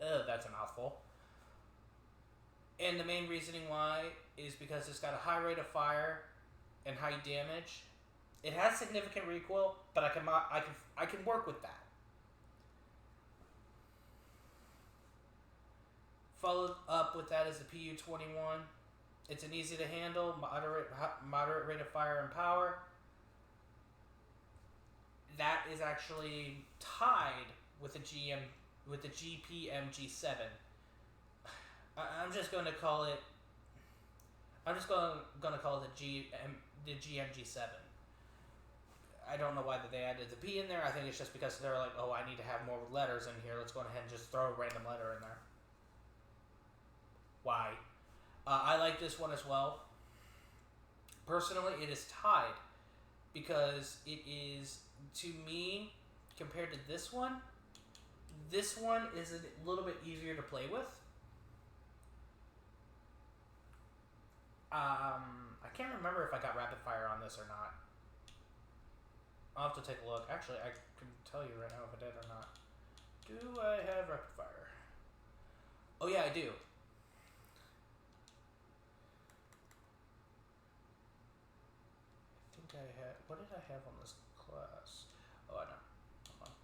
Ugh, that's a mouthful. And the main reasoning why is because it's got a high rate of fire and high damage. It has significant recoil, but I can work with that. Followed up with that is the PU-21. It's an easy to handle, moderate rate of fire and power. That is actually tied with the GPMG-7. I'm just going to call it. I'm just going to call it the GMG-7. I don't know why they added the P in there. I think it's just because they're like, oh, I need to have more letters in here. Let's go ahead and just throw a random letter in there. Why? I like this one as well. Personally, it is tied because it is, to me, compared to this one is a little bit easier to play with. I can't remember if I got rapid fire on this or not. I'll have to take a look. Actually, I can tell you right now if I did or not. Do I have rapid fire? Oh yeah, I do. I think I had. What did I have on this class? Oh, I know. Hold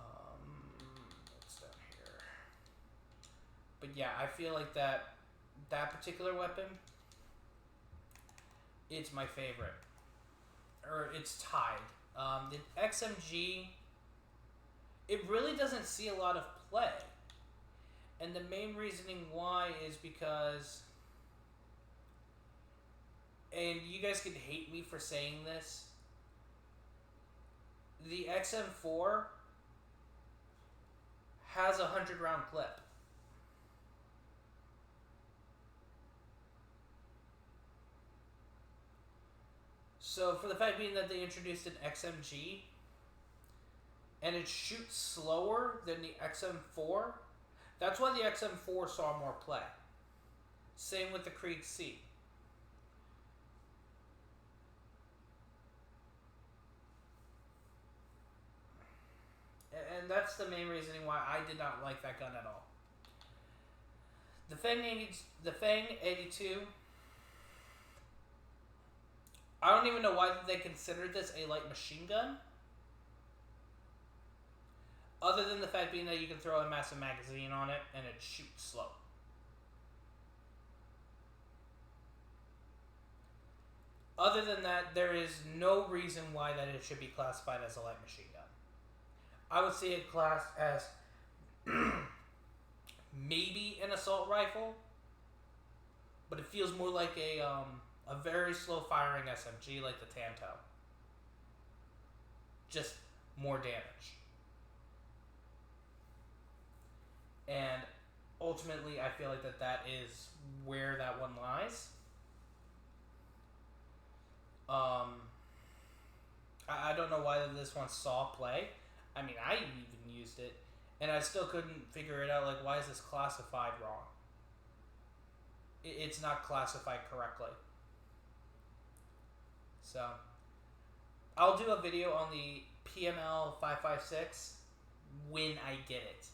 on. It's down here. But yeah, I feel like that particular weapon, it's my favorite. Or it's tied. The XMG, it really doesn't see a lot of play. And the main reasoning why is because, and you guys can hate me for saying this, the XM4 has a 100-round clip. So, for the fact being that they introduced an XMG, and it shoots slower than the XM4, that's why the XM4 saw more play. Same with the Krieg C. And that's the main reasoning why I did not like that gun at all. The Fang 82... I don't even know why they considered this a light machine gun. Other than the fact being that you can throw a massive magazine on it and it shoots slow. Other than that, there is no reason why that it should be classified as a light machine gun. I would see it classed as maybe an assault rifle, but it feels more like a very slow firing SMG like the Tanto. Just more damage. And ultimately, I feel like that is where that one lies. I don't know why this one saw play. I mean, I even used it, and I still couldn't figure it out. Like, why is this classified wrong? It's not classified correctly. So, I'll do a video on the PML 556 when I get it.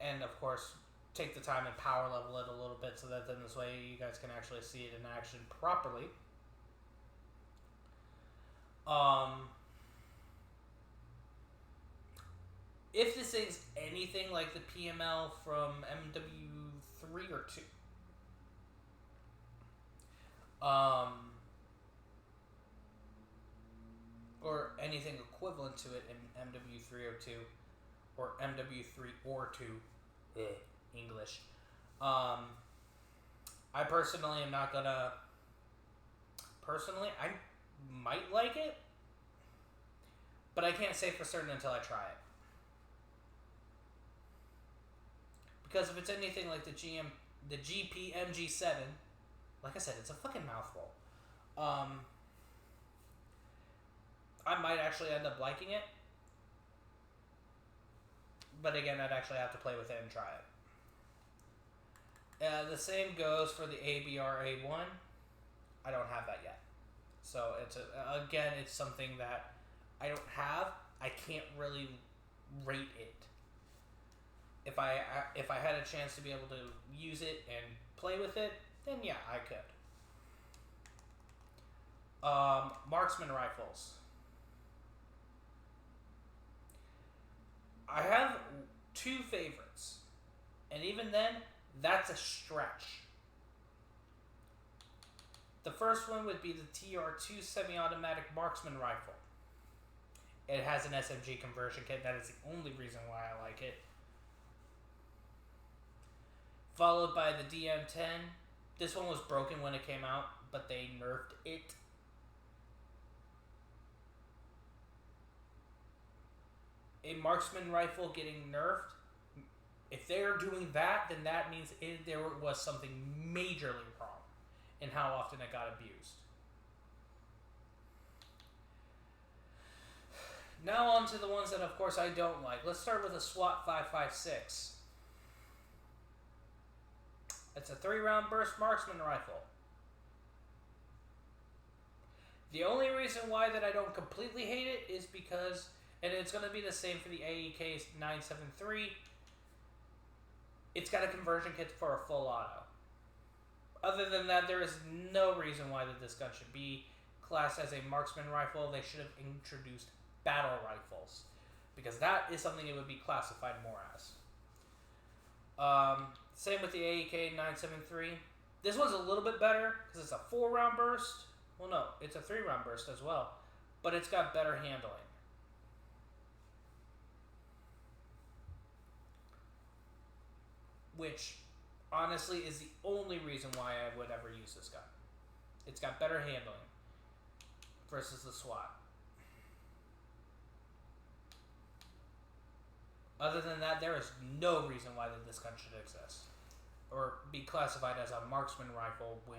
And of course, take the time and power level it a little bit so that then this way you guys can actually see it in action properly. If this thing's anything like the PML from MW3 or 2, or anything equivalent to it in MW3 or 2, or MW3 or 2, English. I personally am not gonna. Personally, I might like it, but I can't say for certain until I try it. Because if it's anything like the GPMG7, like I said, it's a fucking mouthful. I might actually end up liking it, but again, I'd actually have to play with it and try it. The same goes for the ABR-A1. I don't have that yet, so it's something that I don't have. I can't really rate it. If I had a chance to be able to use it and play with it, then yeah, I could. Marksman rifles. I have 2 favorites, and even then, that's a stretch. The first one would be the TR2 semi-automatic marksman rifle. It has an SMG conversion kit. That is the only reason why I like it. Followed by the DM10. This one was broken when it came out, but they nerfed it. A marksman rifle getting nerfed, if they're doing that, then that means there was something majorly wrong in how often it got abused. Now on to the ones that, of course, I don't like. Let's start with a SWAT 5.56. It's a 3-round burst marksman rifle. The only reason why that I don't completely hate it is because, and it's going to be the same for the AEK 973, it's got a conversion kit for a full auto. Other than that, there is no reason why that this gun should be classed as a marksman rifle. They should have introduced battle rifles, because that is something it would be classified more as. Same with the AEK 973. This one's a little bit better because it's a 4-round burst. Well, no, it's a 3-round burst as well, but it's got better handling. Which, honestly, is the only reason why I would ever use this gun. It's got better handling versus the SWAT. Other than that, there is no reason why that this gun should exist or be classified as a marksman rifle when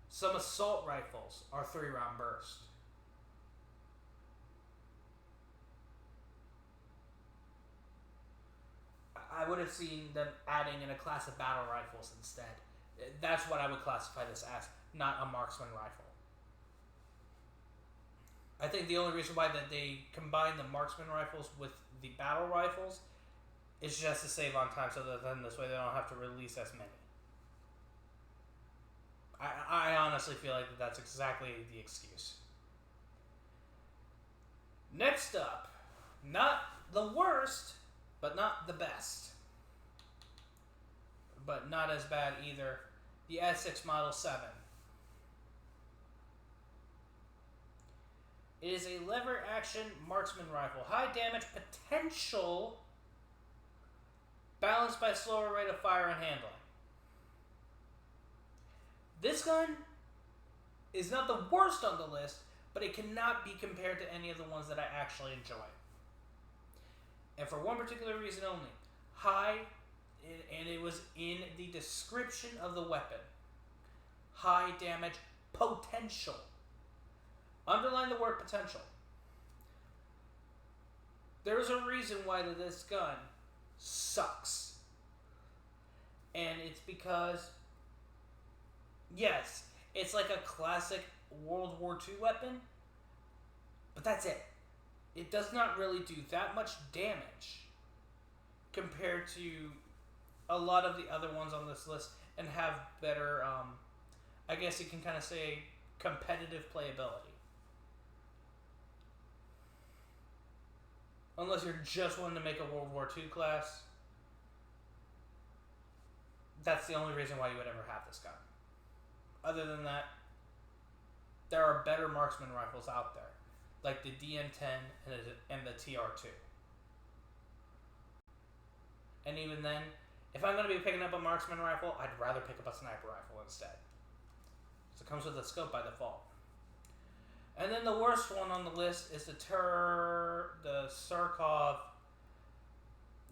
some assault rifles are 3-round burst. I would have seen them adding in a class of battle rifles instead. That's what I would classify this as, not a marksman rifle. I think the only reason why that they combine the marksman rifles with the battle rifles is just to save on time, so that then this way they don't have to release as many. I honestly feel like that's exactly the excuse. Next up, not the worst, but not the best. But not as bad either. The S6 Model 7. It is a lever action marksman rifle. High damage potential, balanced by slower rate of fire and handling. This gun is not the worst on the list, but it cannot be compared to any of the ones that I actually enjoy. And for one particular reason only. High, and it was in the description of the weapon. High damage potential. Underline the word potential. There's a reason why this gun sucks. And it's because, yes, it's like a classic World War II weapon, but that's it. It does not really do that much damage compared to a lot of the other ones on this list and have better, I guess you can kind of say, competitive playability. Unless you're just wanting to make a World War II class, that's the only reason why you would ever have this gun. Other than that, there are better marksman rifles out there, like the DM10 and the TR2. And even then, if I'm going to be picking up a marksman rifle, I'd rather pick up a sniper rifle instead. So it comes with a scope by default. And then the worst one on the list is the Sarkov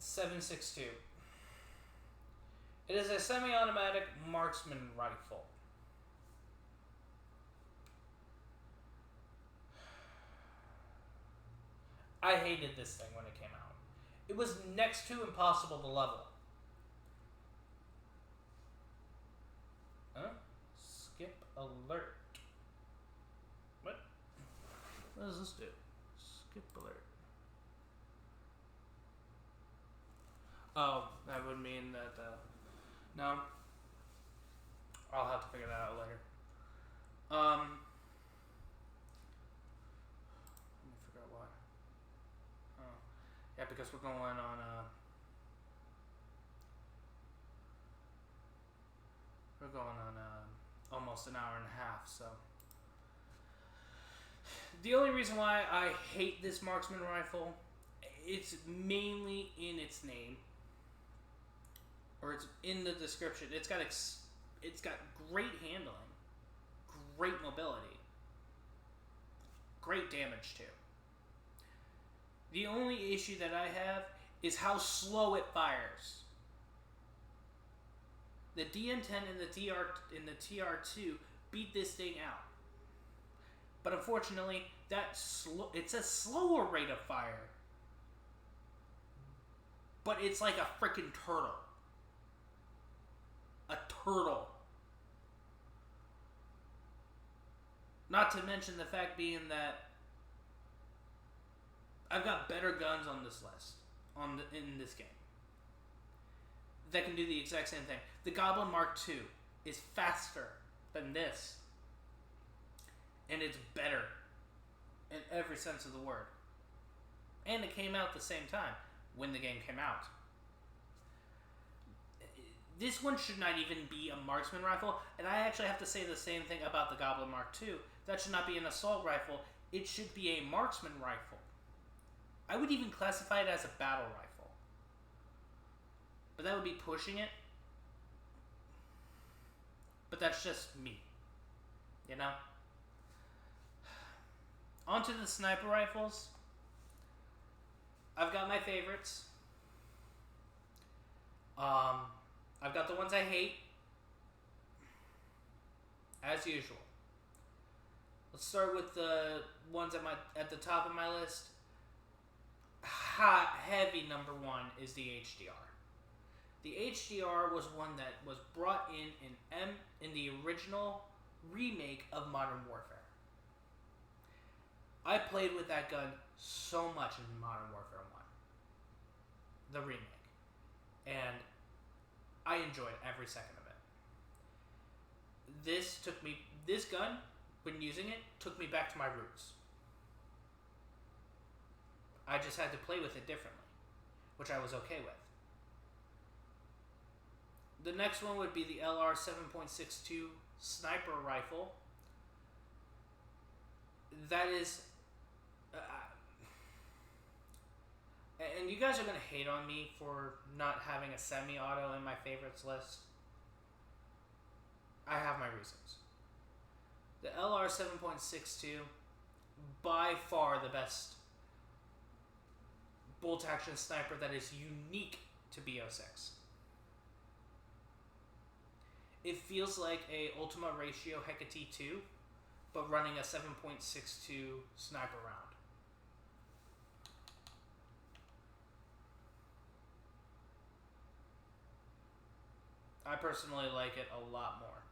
7.62. It is a semi-automatic marksman rifle. I hated this thing when it came out. It was next to impossible to level. Huh? Skip alert. What? What does this do? Skip alert. Oh, that would mean that, no. I'll have to figure that out later. Let me figure out why. Oh. Yeah, because we're going on, almost an hour and a half, so. The only reason why I hate this marksman rifle, it's mainly in its name, or it's in the description. It's got great handling, great mobility, great damage too. The only issue that I have is how slow it fires. The DM10 and the TR2 beat this thing out. But unfortunately, it's a slower rate of fire. But it's like a freaking turtle. A turtle. Not to mention the fact being that I've got better guns on this list, in this game, that can do the exact same thing. The Goblin Mark II is faster than this, and it's better in every sense of the word. And it came out at the same time when the game came out. This one should not even be a marksman rifle, and I actually have to say the same thing about the Goblin Mark II. That should not be an assault rifle. It should be a marksman rifle. I would even classify it as a battle rifle. But that would be pushing it. But that's just me. You know? Onto the sniper rifles. I've got my favorites. I've got the ones I hate. As usual. Let's start with the ones at the top of my list. Heavy number one is the HDR. The HDR was one that was brought in the original remake of Modern Warfare. I played with that gun so much in Modern Warfare 1. The remake. And I enjoyed every second of it. This gun, when using it, took me back to my roots. I just had to play with it differently, which I was okay with. The next one would be the LR 7.62 sniper rifle. That is... and you guys are going to hate on me for not having a semi-auto in my favorites list. I have my reasons. The LR 7.62, by far the best bolt action sniper that is unique to BO6. It feels like a Ultima Ratio Hecate 2, but running a 7.62 sniper round. I personally like it a lot more.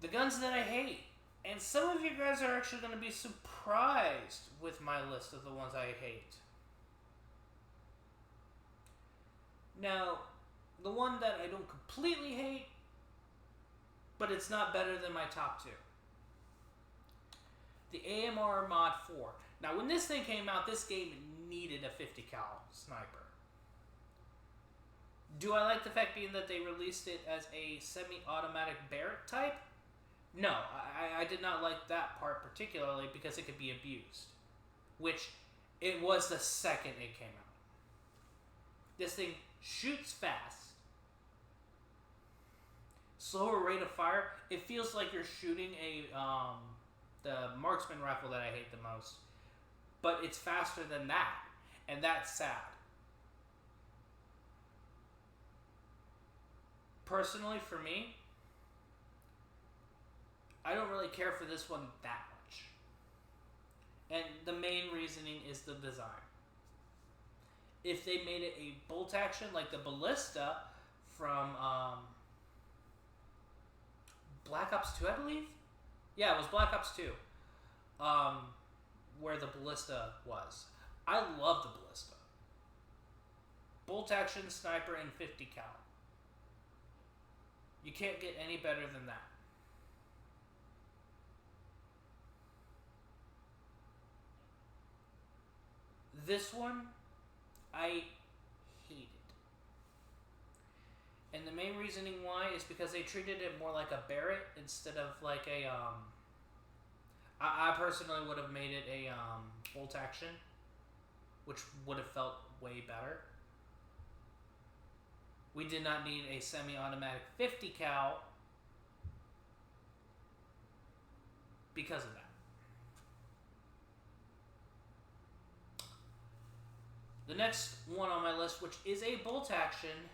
The guns that I hate. And some of you guys are actually going to be surprised with my list of the ones I hate. Now, the one that I don't completely hate, but it's not better than my top two. The AMR Mod 4. Now, when this thing came out, this game needed a 50 cal sniper. Do I like the fact being that they released it as a semi-automatic Barrett type? No, I did not like that part particularly because it could be abused. Which, it was the second it came out. This thing shoots fast. Slower rate of fire. It feels like you're shooting the marksman rifle that I hate the most. But it's faster than that. And that's sad. Personally, for me, I don't really care for this one that much. And the main reasoning is the design. If they made it a bolt action like the Ballista from Black Ops 2, I believe? Yeah, it was Black Ops 2. Where the Ballista was. I love the Ballista. Bolt action, sniper, and 50 cal. You can't get any better than that. This one, I hated. And the main reasoning why is because they treated it more like a Barrett instead of like a, I personally would have made it a bolt action, which would have felt way better. We did not need a semi-automatic 50 cal because of that. The next one on my list, which is a bolt action,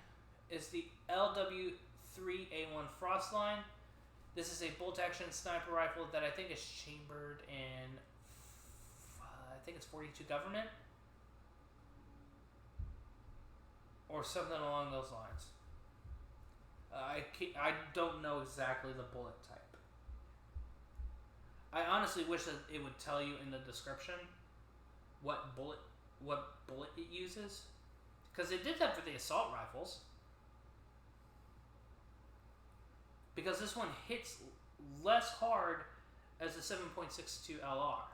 is the LW3A1 Frostline. This is a bolt action sniper rifle that I think is chambered in, I think it's 42 government. Or something along those lines. I don't know exactly the bullet type. I honestly wish that it would tell you in the description what bullet it uses, because they did that for the assault rifles. Because this one hits less hard as the 7.62 LR.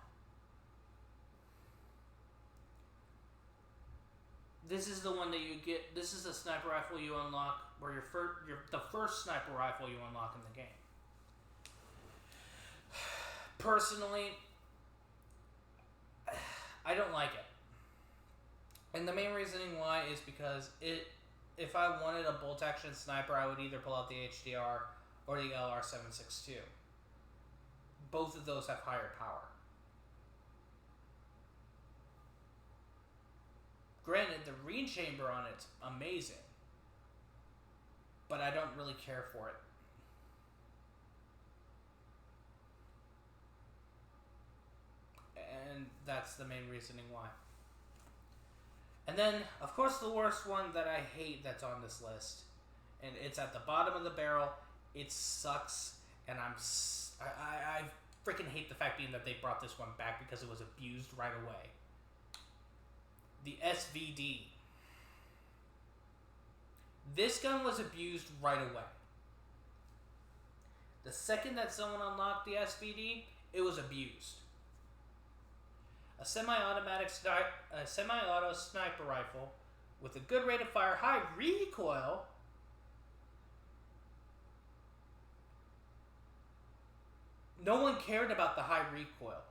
This is the one that you get. This is the sniper rifle you unlock, or the first sniper rifle you unlock in the game. Personally, I don't like it. And the main reasoning why is because if I wanted a bolt action sniper, I would either pull out the HDR or the LR762. Both of those have higher power. Granted, the reed chamber on it's amazing, but I don't really care for it. And that's the main reasoning why. And then, of course, the worst one that I hate that's on this list, and it's at the bottom of the barrel. It sucks, and I freaking hate the fact being that they brought this one back because it was abused right away. The SVD. This gun was abused right away. The second that someone unlocked the SVD, it was abused. A semi-auto sniper rifle with a good rate of fire, high recoil. No one cared about the high recoil.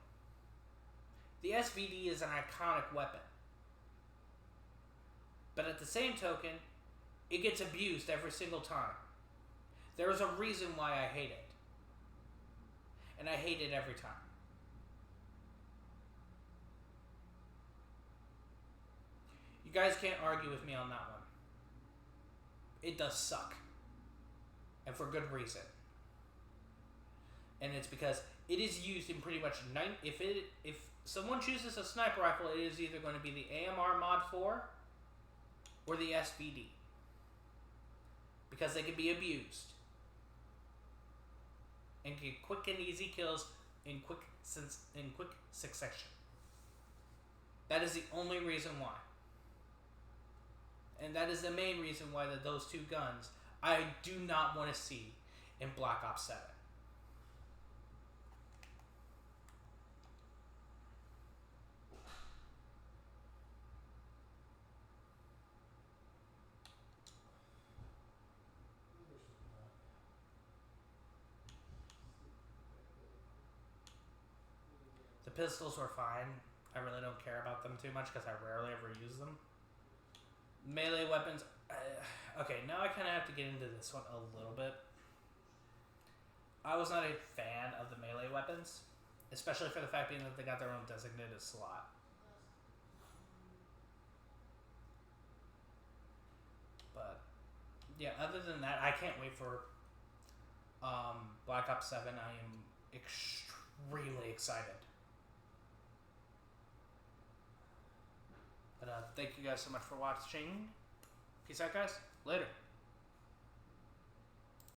The SVD is an iconic weapon. But at the same token, it gets abused every single time. There is a reason why I hate it. And I hate it every time. You guys can't argue with me on that one. It does suck. And for good reason. And it's because it is used in pretty much if someone chooses a sniper rifle, it is either going to be the AMR Mod 4 or the SVD. Because they can be abused. And get quick and easy kills in quick succession. That is the only reason why. And that is the main reason why those two guns I do not want to see in Black Ops 7. The pistols were fine. I really don't care about them too much because I rarely ever use them. Melee weapons. Okay, now I kind of have to get into this one a little bit. I was not a fan of the melee weapons, especially for the fact being that they got their own designated slot. But yeah, other than that, I can't wait for Black Ops 7. I am extremely excited. But thank you guys so much for watching. Peace out, guys. Later.